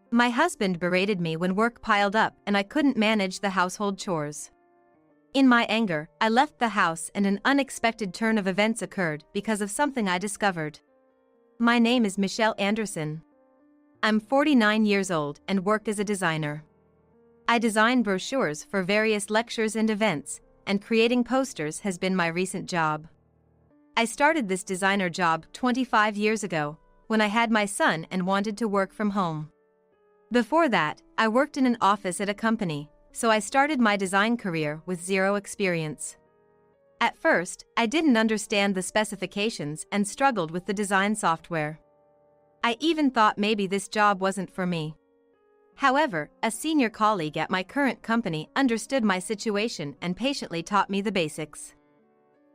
My husband berated me when work piled up and I couldn't manage the household chores. In my anger, I left the house and an unexpected turn of events occurred because of something I discovered. My name is Michelle Anderson. I'm 49 years old and work as a designer. I design brochures for various lectures and events, and creating posters has been my recent job. I started this designer job 25 years ago, when I had my son and wanted to work from home. Before that, I worked in an office at a company, so I started my design career with zero experience. At first, I didn't understand the specifications and struggled with the design software. I even thought maybe this job wasn't for me. However, a senior colleague at my current company understood my situation and patiently taught me the basics.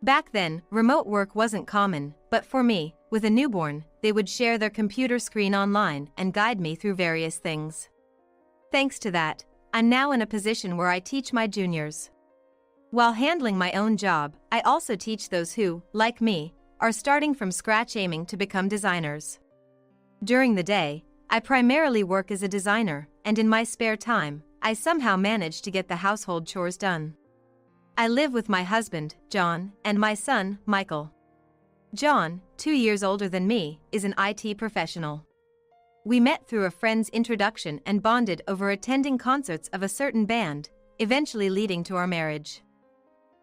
Back then, remote work wasn't common, but for me, with a newborn, they would share their computer screen online and guide me through various things. Thanks to that, I'm now in a position where I teach my juniors. While handling my own job, I also teach those who, like me, are starting from scratch aiming to become designers. During the day, I primarily work as a designer, and in my spare time, I somehow manage to get the household chores done. I live with my husband, John, and my son, Michael. John, 2 years older than me, is an IT professional. We met through a friend's introduction and bonded over attending concerts of a certain band, eventually leading to our marriage.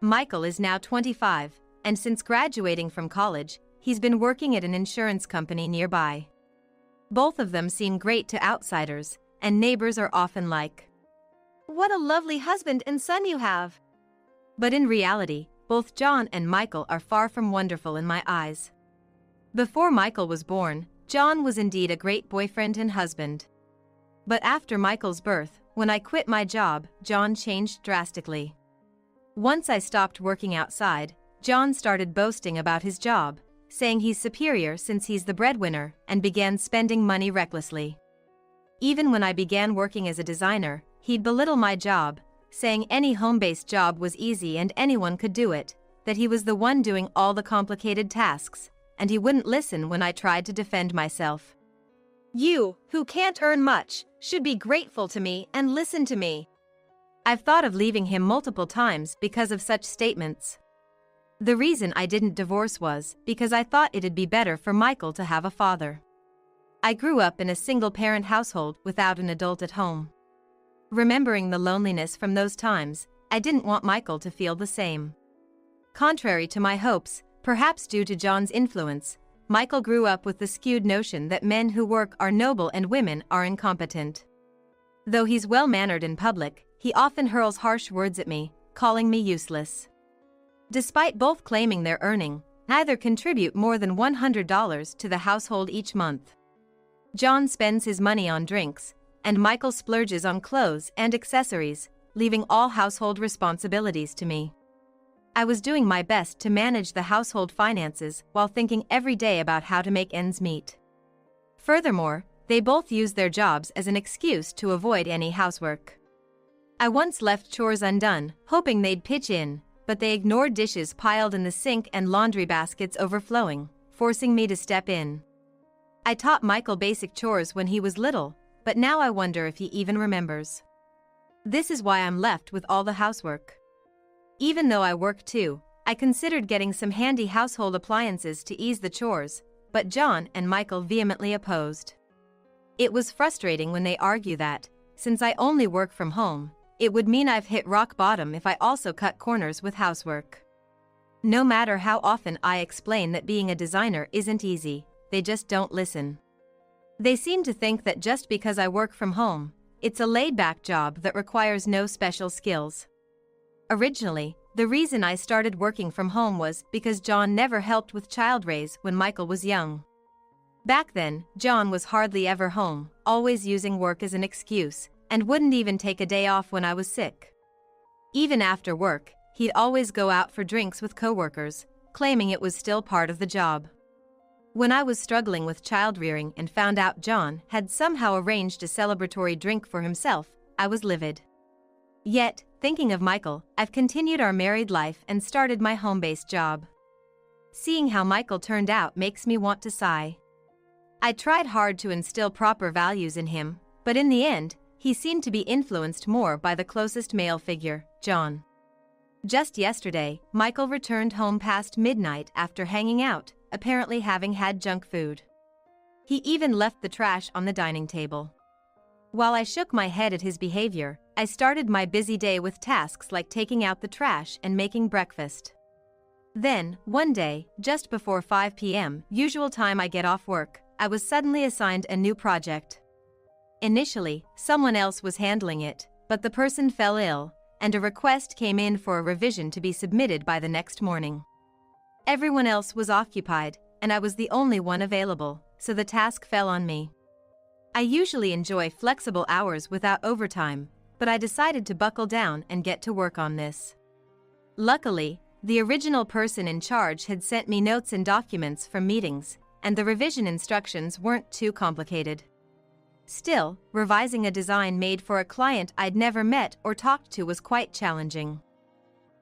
Michael is now 25, and since graduating from college, he's been working at an insurance company nearby. Both of them seem great to outsiders, and neighbors are often like, "What a lovely husband and son you have." But in reality, both John and Michael are far from wonderful in my eyes. Before Michael was born, John was indeed a great boyfriend and husband. But after Michael's birth, when I quit my job, John changed drastically. Once I stopped working outside, John started boasting about his job, saying he's superior since he's the breadwinner, and began spending money recklessly. Even when I began working as a designer, he'd belittle my job, saying any home-based job was easy and anyone could do it, that he was the one doing all the complicated tasks, and he wouldn't listen when I tried to defend myself. "You, who can't earn much, should be grateful to me and listen to me. I've thought of leaving him multiple times because of such statements. The reason I didn't divorce was because I thought it'd be better for Michael to have a father. I grew up in a single-parent household without an adult at home. Remembering the loneliness from those times, I didn't want Michael to feel the same. Contrary to my hopes, perhaps due to John's influence, Michael grew up with the skewed notion that men who work are noble and women are incompetent. Though he's well-mannered in public, he often hurls harsh words at me, calling me useless. Despite both claiming they're earning, neither contribute more than $100 to the household each month. John spends his money on drinks, and Michael splurges on clothes and accessories, leaving all household responsibilities to me. I was doing my best to manage the household finances while thinking every day about how to make ends meet. Furthermore, they both use their jobs as an excuse to avoid any housework. I once left chores undone, hoping they'd pitch in, but they ignored dishes piled in the sink and laundry baskets overflowing, forcing me to step in. I taught Michael basic chores when he was little, but now I wonder if he even remembers. This is why I'm left with all the housework. Even though I work too, I considered getting some handy household appliances to ease the chores, but John and Michael vehemently opposed. It was frustrating when they argue that, since I only work from home, it would mean I've hit rock bottom if I also cut corners with housework. No matter how often I explain that being a designer isn't easy, they just don't listen. They seem to think that just because I work from home, it's a laid-back job that requires no special skills. Originally, the reason I started working from home was because John never helped with child raise when Michael was young. Back then, John was hardly ever home, always using work as an excuse, and wouldn't even take a day off when I was sick. Even after work, he'd always go out for drinks with coworkers, claiming it was still part of the job. When I was struggling with child rearing and found out John had somehow arranged a celebratory drink for himself, I was livid. Yet, thinking of Michael, I've continued our married life and started my home-based job. Seeing how Michael turned out makes me want to sigh. I tried hard to instill proper values in him, but in the end, he seemed to be influenced more by the closest male figure, John. Just yesterday, Michael returned home past midnight after hanging out, apparently having had junk food. He even left the trash on the dining table. While I shook my head at his behavior, I started my busy day with tasks like taking out the trash and making breakfast. Then, one day, just before 5 p.m., usual time I get off work, I was suddenly assigned a new project. Initially, someone else was handling it, but the person fell ill, and a request came in for a revision to be submitted by the next morning. Everyone else was occupied, and I was the only one available, so the task fell on me. I usually enjoy flexible hours without overtime, but I decided to buckle down and get to work on this. Luckily, the original person in charge had sent me notes and documents from meetings, and the revision instructions weren't too complicated. Still, revising a design made for a client I'd never met or talked to was quite challenging.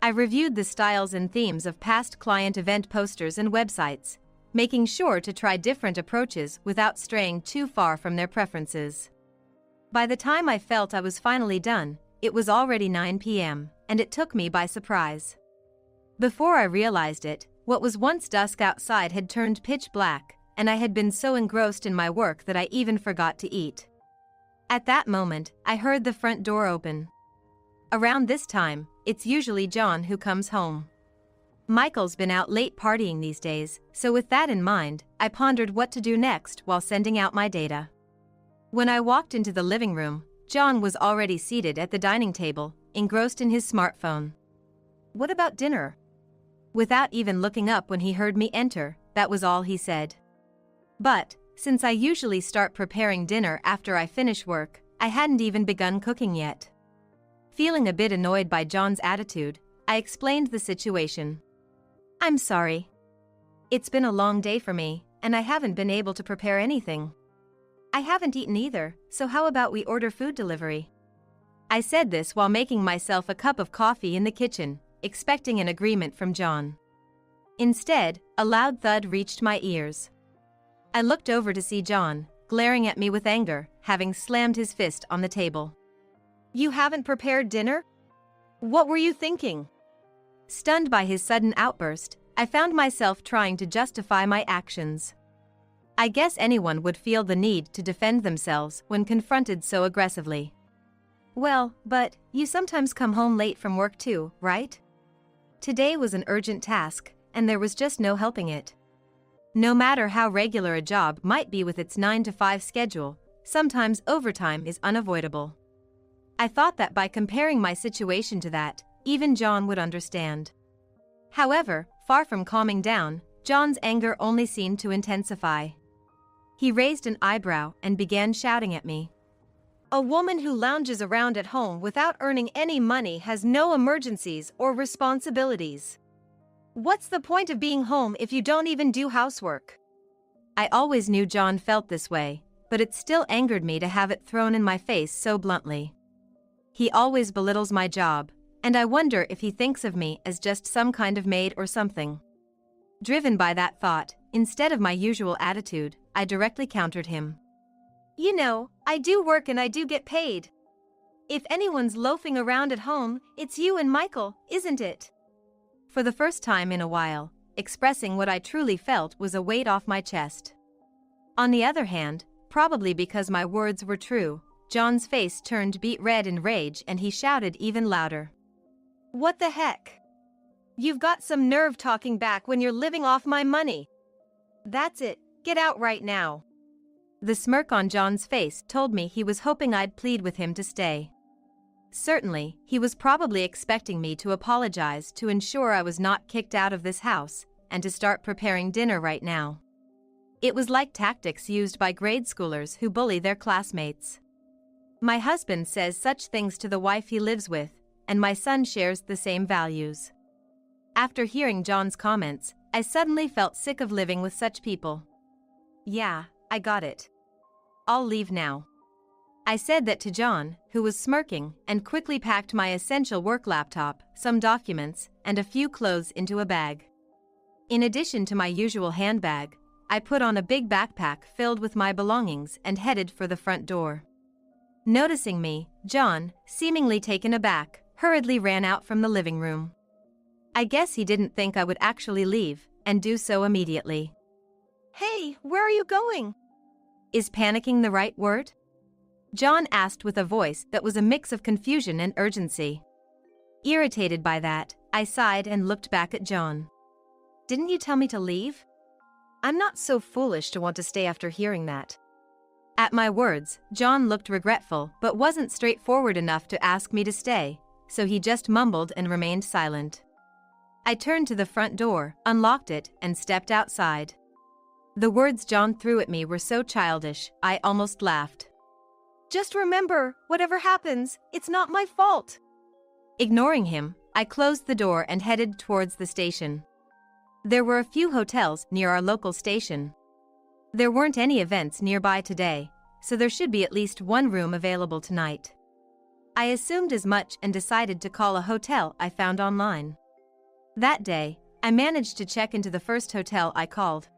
I reviewed the styles and themes of past client event posters and websites, making sure to try different approaches without straying too far from their preferences. By the time I felt I was finally done, it was already 9 p.m., and it took me by surprise. Before I realized it, what was once dusk outside had turned pitch black, and I had been so engrossed in my work that I even forgot to eat. At that moment, I heard the front door open. Around this time, it's usually John who comes home. Michael's been out late partying these days, so with that in mind, I pondered what to do next while sending out my data. When I walked into the living room, John was already seated at the dining table, engrossed in his smartphone. "What about dinner?" Without even looking up when he heard me enter, that was all he said. But, since I usually start preparing dinner after I finish work, I hadn't even begun cooking yet. Feeling a bit annoyed by John's attitude, I explained the situation. "I'm sorry. It's been a long day for me, and I haven't been able to prepare anything. I haven't eaten either, so how about we order food delivery?" I said this while making myself a cup of coffee in the kitchen, expecting an agreement from John. Instead, a loud thud reached my ears. I looked over to see John, glaring at me with anger, having slammed his fist on the table. You haven't prepared dinner? What were you thinking? Stunned by his sudden outburst, I found myself trying to justify my actions. I guess anyone would feel the need to defend themselves when confronted so aggressively. Well, but you sometimes come home late from work too, right? Today was an urgent task, and there was just no helping it. No matter how regular a job might be with its 9-to-5 schedule, sometimes overtime is unavoidable. I thought that by comparing my situation to that, even John would understand. However, far from calming down, John's anger only seemed to intensify. He raised an eyebrow and began shouting at me. A woman who lounges around at home without earning any money has no emergencies or responsibilities. What's the point of being home if you don't even do housework? I always knew John felt this way, but it still angered me to have it thrown in my face so bluntly. He always belittles my job, and I wonder if he thinks of me as just some kind of maid or something. Driven by that thought, instead of my usual attitude, I directly countered him. You know, I do work and I do get paid. If anyone's loafing around at home, it's you and Michael, isn't it? For the first time in a while, expressing what I truly felt was a weight off my chest. On the other hand, probably because my words were true, John's face turned beet red in rage and he shouted even louder. What the heck? You've got some nerve talking back when you're living off my money. That's it, get out right now. The smirk on John's face told me he was hoping I'd plead with him to stay. Certainly, he was probably expecting me to apologize to ensure I was not kicked out of this house, and to start preparing dinner right now. It was like tactics used by grade schoolers who bully their classmates. My husband says such things to the wife he lives with, and my son shares the same values. After hearing John's comments, I suddenly felt sick of living with such people. Yeah, I got it. I'll leave now. I said that to John, who was smirking, and quickly packed my essential work laptop, some documents, and a few clothes into a bag. In addition to my usual handbag, I put on a big backpack filled with my belongings and headed for the front door. Noticing me, John, seemingly taken aback, hurriedly ran out from the living room. I guess he didn't think I would actually leave, and do so immediately. Hey, where are you going? Is panicking the right word? John asked with a voice that was a mix of confusion and urgency. Irritated by that, I sighed and looked back at John. Didn't you tell me to leave? I'm not so foolish to want to stay after hearing that. At my words, John looked regretful but wasn't straightforward enough to ask me to stay, so he just mumbled and remained silent. I turned to the front door, unlocked it, and stepped outside. The words John threw at me were so childish, I almost laughed. Just remember, whatever happens, it's not my fault. Ignoring him, I closed the door and headed towards the station. There were a few hotels near our local station. There weren't any events nearby today, so there should be at least one room available tonight. I assumed as much and decided to call a hotel I found online. That day, I managed to check into the first hotel I called.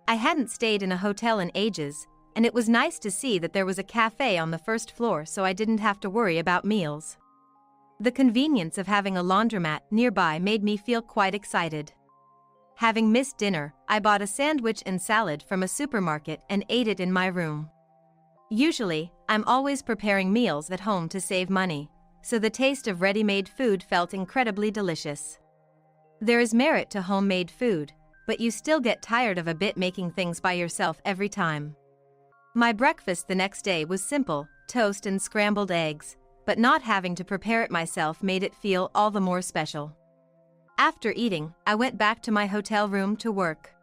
I hadn't stayed in a hotel in ages, and it was nice to see that there was a cafe on the first floor so I didn't have to worry about meals. The convenience of having a laundromat nearby made me feel quite excited. Having missed dinner, I bought a sandwich and salad from a supermarket and ate it in my room. Usually, I'm always preparing meals at home to save money, so the taste of ready-made food felt incredibly delicious. There is merit to homemade food, but you still get tired of a bit making things by yourself every time. My breakfast the next day was simple, toast and scrambled eggs, but not having to prepare it myself made it feel all the more special. After eating, I went back to my hotel room to work.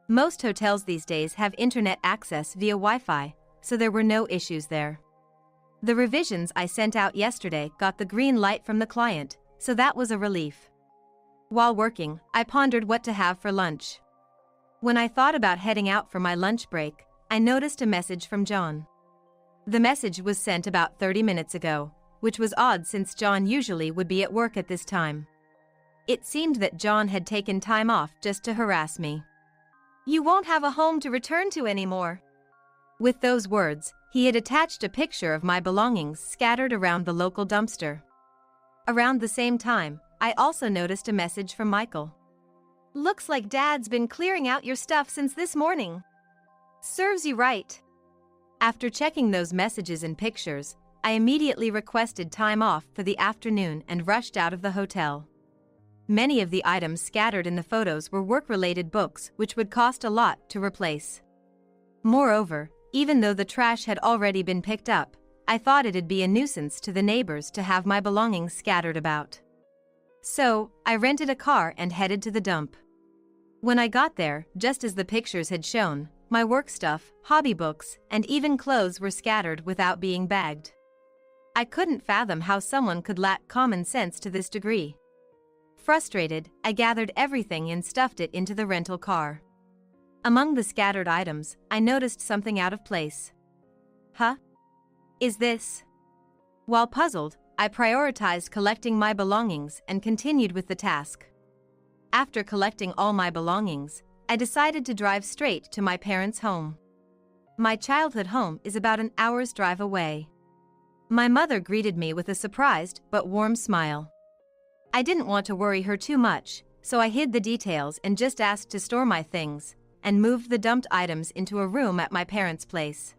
Most hotels these days have internet access via Wi-Fi, so there were no issues there. The revisions I sent out yesterday got the green light from the client, so that was a relief. While working, I pondered what to have for lunch. When I thought about heading out for my lunch break, I noticed a message from John. The message was sent about 30 minutes ago, which was odd since John usually would be at work at this time. It seemed that John had taken time off just to harass me. You won't have a home to return to anymore. With those words, He had attached a picture of my belongings scattered around the local dumpster. Around the same time, I also noticed a message from Michael. Looks like Dad's been clearing out your stuff since this morning. Serves you right. After checking those messages and pictures, I immediately requested time off for the afternoon and rushed out of the hotel. Many of the items scattered in the photos were work-related books which would cost a lot to replace. Moreover, even though the trash had already been picked up, I thought it'd be a nuisance to the neighbors to have my belongings scattered about. So, I rented a car and headed to the dump. When I got there, just as the pictures had shown, my work stuff, hobby books, and even clothes were scattered without being bagged. I couldn't fathom how someone could lack common sense to this degree. Frustrated, I gathered everything and stuffed it into the rental car. Among the scattered items, I noticed something out of place. Huh? Is this? While puzzled, I prioritized collecting my belongings and continued with the task. After collecting all my belongings, I decided to drive straight to my parents' home. My childhood home is about an hour's drive away. My mother greeted me with a surprised but warm smile. I didn't want to worry her too much, so I hid the details and just asked to store my things, and moved the dumped items into a room at my parents' place.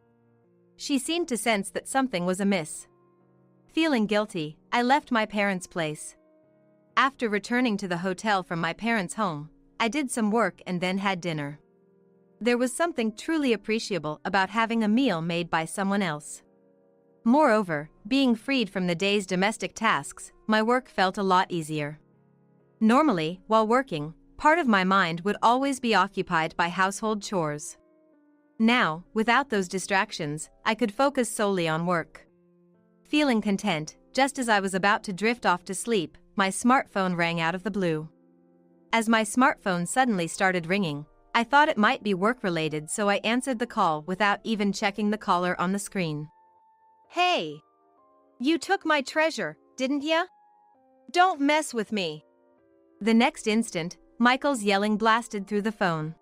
She seemed to sense that something was amiss. Feeling guilty, I left my parents' place. After returning to the hotel from my parents' home, I did some work and then had dinner. There was something truly appreciable about having a meal made by someone else. Moreover, being freed from the day's domestic tasks, my work felt a lot easier. Normally, while working, part of my mind would always be occupied by household chores. Now, without those distractions, I could focus solely on work. Feeling content, just as I was about to drift off to sleep, my smartphone rang out of the blue. As my smartphone suddenly started ringing, I thought it might be work-related, so I answered the call without even checking the caller on the screen. Hey! You took my treasure, didn't ya? Don't mess with me. The next instant, Michael's yelling blasted through the phone.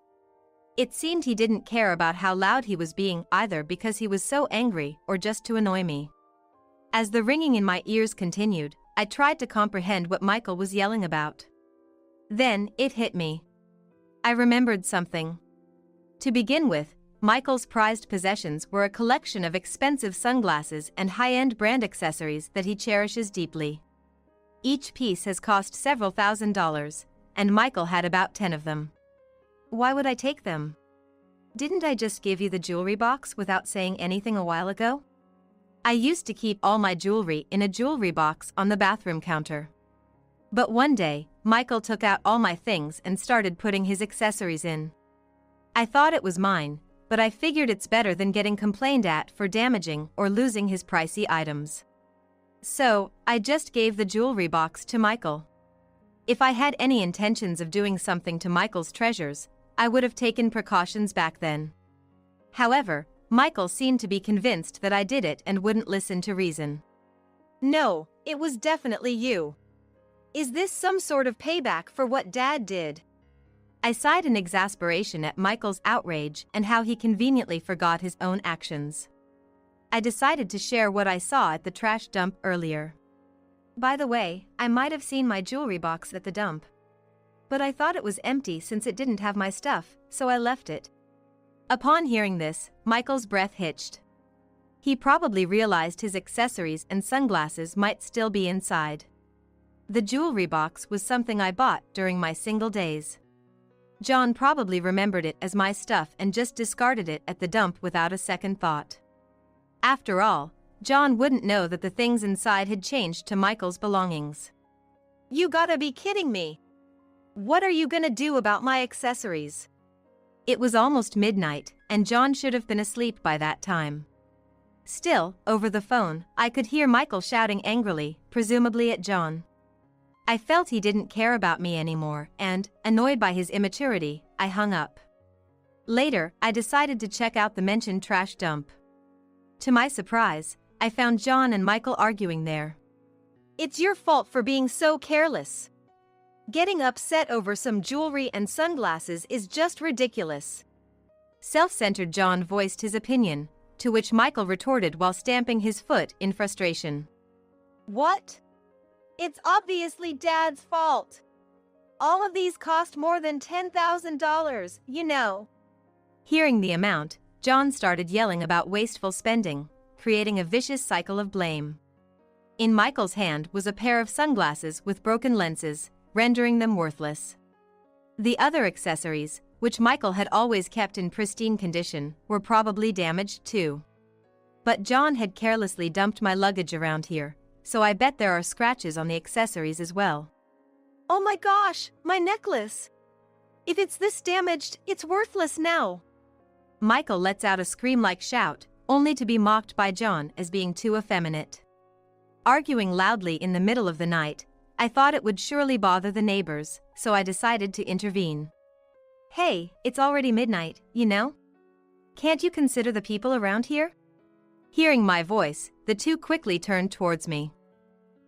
It seemed he didn't care about how loud he was being, either because he was so angry or just to annoy me. As the ringing in my ears continued, I tried to comprehend what Michael was yelling about. Then, it hit me. I remembered something. To begin with, Michael's prized possessions were a collection of expensive sunglasses and high-end brand accessories that he cherishes deeply. Each piece has cost several $1,000s, and Michael had about 10 of them. Why would I take them? Didn't I just give you the jewelry box without saying anything a while ago? I used to keep all my jewelry in a jewelry box on the bathroom counter. But one day, Michael took out all my things and started putting his accessories in. I thought it was mine, but I figured it's better than getting complained at for damaging or losing his pricey items. So, I just gave the jewelry box to Michael. If I had any intentions of doing something to Michael's treasures, I would have taken precautions back then. However, Michael seemed to be convinced that I did it and wouldn't listen to reason. No, it was definitely you. Is this some sort of payback for what Dad did? I sighed in exasperation at Michael's outrage and how he conveniently forgot his own actions. I decided to share what I saw at the trash dump earlier. By the way, I might have seen my jewelry box at the dump. But I thought it was empty since it didn't have my stuff, so I left it. Upon hearing this, Michael's breath hitched. He probably realized his accessories and sunglasses might still be inside. The jewelry box was something I bought during my single days. John probably remembered it as my stuff and just discarded it at the dump without a second thought. After all, John wouldn't know that the things inside had changed to Michael's belongings. You gotta be kidding me. What are you gonna do about my accessories? It was almost midnight, and John should have been asleep by that time. Still, over the phone, I could hear Michael shouting angrily, presumably at John. I felt he didn't care about me anymore, and, annoyed by his immaturity, I hung up. Later, I decided to check out the mentioned trash dump. To my surprise, I found John and Michael arguing there. It's your fault for being so careless. Getting upset over some jewelry and sunglasses is just ridiculous. Self-centered John voiced his opinion, to which Michael retorted while stamping his foot in frustration. What? It's obviously Dad's fault. All of these cost more than $10,000, you know. Hearing the amount, John started yelling about wasteful spending, creating a vicious cycle of blame. In Michael's hand was a pair of sunglasses with broken lenses, rendering them worthless. The other accessories, which Michael had always kept in pristine condition, were probably damaged too. But John had carelessly dumped my luggage around here, so I bet there are scratches on the accessories as well. Oh my gosh, my necklace! If it's this damaged, it's worthless now. Michael lets out a scream-like shout, only to be mocked by John as being too effeminate. Arguing loudly in the middle of the night, I thought it would surely bother the neighbors, so I decided to intervene. Hey, it's already midnight, you know? Can't you consider the people around here? Hearing my voice, the two quickly turned towards me.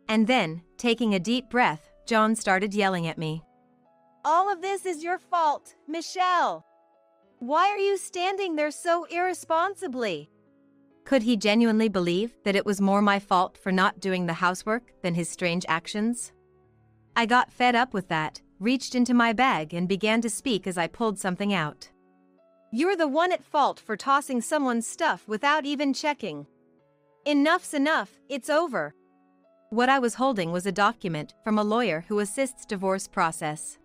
And then, taking a deep breath, John started yelling at me. All of this is your fault, Michelle. Why are you standing there so irresponsibly? Could he genuinely believe that it was more my fault for not doing the housework than his strange actions? I got fed up with that, reached into my bag and began to speak as I pulled something out. You're the one at fault for tossing someone's stuff without even checking. Enough's enough, it's over. What I was holding was a document from a lawyer who assists divorce process.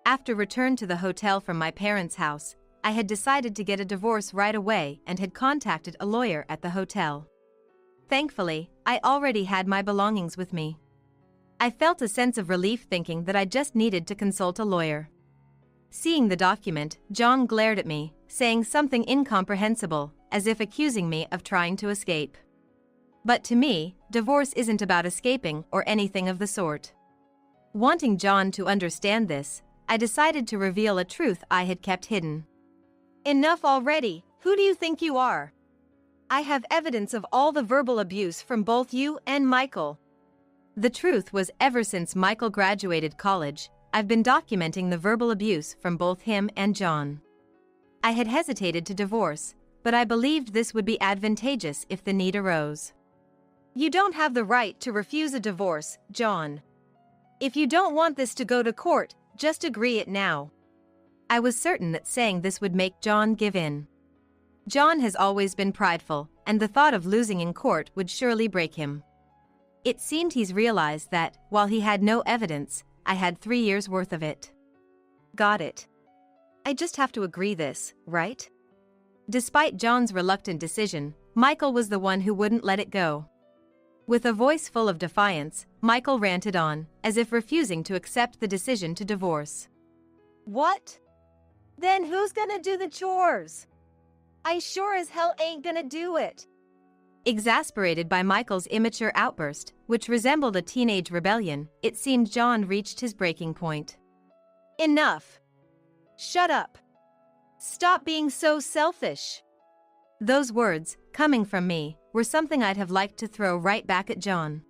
After return to the hotel from my parents' house, I had decided to get a divorce right away and had contacted a lawyer at the hotel. Thankfully, I already had my belongings with me. I felt a sense of relief thinking that I just needed to consult a lawyer. Seeing the document, John glared at me, saying something incomprehensible, as if accusing me of trying to escape. But to me, divorce isn't about escaping or anything of the sort. Wanting John to understand this, I decided to reveal a truth I had kept hidden. Enough already, who do you think you are? I have evidence of all the verbal abuse from both you and Michael. The truth was, ever since Michael graduated college, I've been documenting the verbal abuse from both him and John. I had hesitated to divorce, but I believed this would be advantageous if the need arose. You don't have the right to refuse a divorce, John. If you don't want this to go to court, just agree it now. I was certain that saying this would make John give in. John has always been prideful, and the thought of losing in court would surely break him. It seemed he's realized that, while he had no evidence, I had 3 years' worth of it. Got it. I just have to agree this, right? Despite John's reluctant decision, Michael was the one who wouldn't let it go. With a voice full of defiance, Michael ranted on, as if refusing to accept the decision to divorce. What? Then who's gonna do the chores? I sure as hell ain't gonna do it. Exasperated by Michael's immature outburst, which resembled a teenage rebellion, it seemed John reached his breaking point. Enough. Shut up. Stop being so selfish. Those words, coming from me, were something I'd have liked to throw right back at John.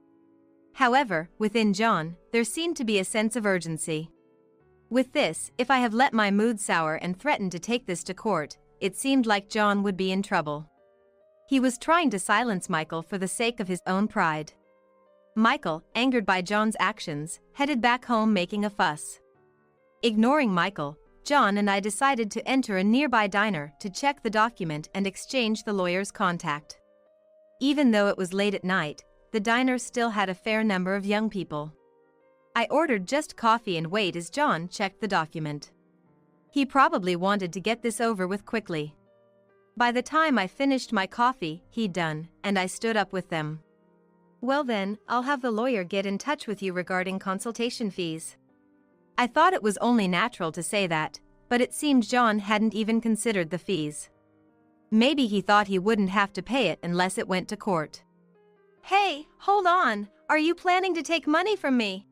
However, within John, there seemed to be a sense of urgency. With this, if I have let my mood sour and threatened to take this to court, it seemed like John would be in trouble. He was trying to silence Michael for the sake of his own pride. Michael, angered by John's actions, headed back home making a fuss. Ignoring Michael, John and I decided to enter a nearby diner to check the document and exchange the lawyer's contact. Even though it was late at night, the diner still had a fair number of young people. I ordered just coffee and wait as John checked the document. He probably wanted to get this over with quickly. By the time I finished my coffee, he'd done, and I stood up with them. Well then, I'll have the lawyer get in touch with you regarding consultation fees. I thought it was only natural to say that, but it seemed John hadn't even considered the fees. Maybe he thought he wouldn't have to pay it unless it went to court. Hey, hold on, are you planning to take money from me?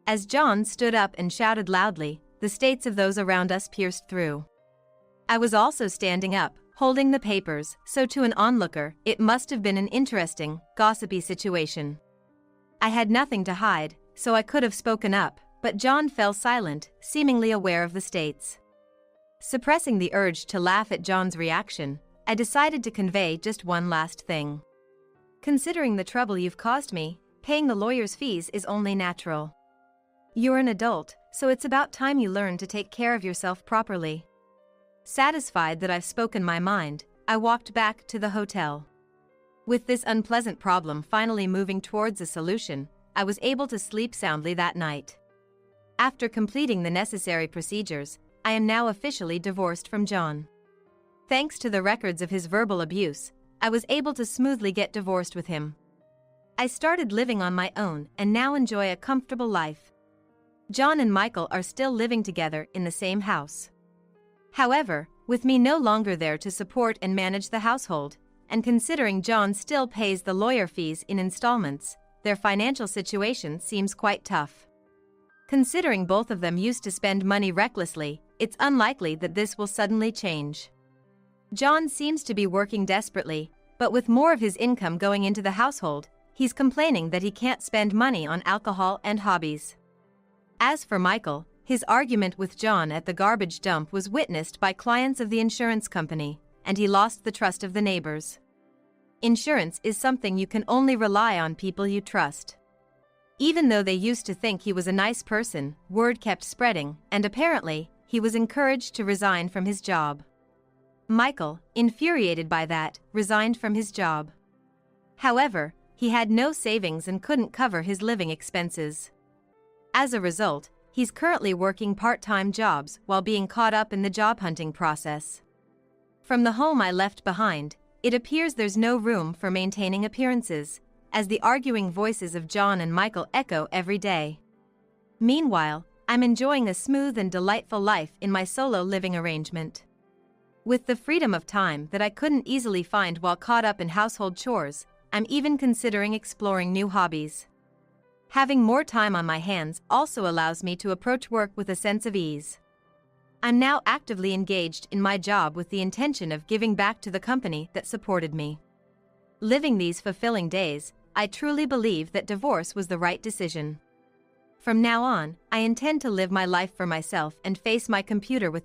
As John stood up and shouted loudly, the states of those around us pierced through. I was also standing up, holding the papers, so to an onlooker, it must have been an interesting, gossipy situation. I had nothing to hide, so I could have spoken up, but John fell silent, seemingly aware of the states. Suppressing the urge to laugh at John's reaction, I decided to convey just one last thing. Considering the trouble you've caused me, paying the lawyer's fees is only natural. You're an adult, so it's about time you learn to take care of yourself properly. Satisfied that I've spoken my mind, I walked back to the hotel. With this unpleasant problem finally moving towards a solution, I was able to sleep soundly that night. After completing the necessary procedures, I am now officially divorced from John. Thanks to the records of his verbal abuse, I was able to smoothly get divorced with him. I started living on my own and now enjoy a comfortable life. John and Michael are still living together in the same house. However, with me no longer there to support and manage the household, and considering John still pays the lawyer fees in installments, their financial situation seems quite tough. Considering both of them used to spend money recklessly, it's unlikely that this will suddenly change. John seems to be working desperately, but with more of his income going into the household, he's complaining that he can't spend money on alcohol and hobbies. As for Michael, his argument with John at the garbage dump was witnessed by clients of the insurance company, and he lost the trust of the neighbors. Insurance is something you can only rely on people you trust. Even though they used to think he was a nice person, word kept spreading, and apparently, he was encouraged to resign from his job. Michael, infuriated by that, resigned from his job. However, he had no savings and couldn't cover his living expenses. As a result, he's currently working part-time jobs while being caught up in the job hunting process. From the home I left behind, it appears there's no room for maintaining appearances, as the arguing voices of John and Michael echo every day. Meanwhile, I'm enjoying a smooth and delightful life in my solo living arrangement. With the freedom of time that I couldn't easily find while caught up in household chores, I'm even considering exploring new hobbies. Having more time on my hands also allows me to approach work with a sense of ease. I'm now actively engaged in my job with the intention of giving back to the company that supported me. Living these fulfilling days, I truly believe that divorce was the right decision. From now on, I intend to live my life for myself and face my computer with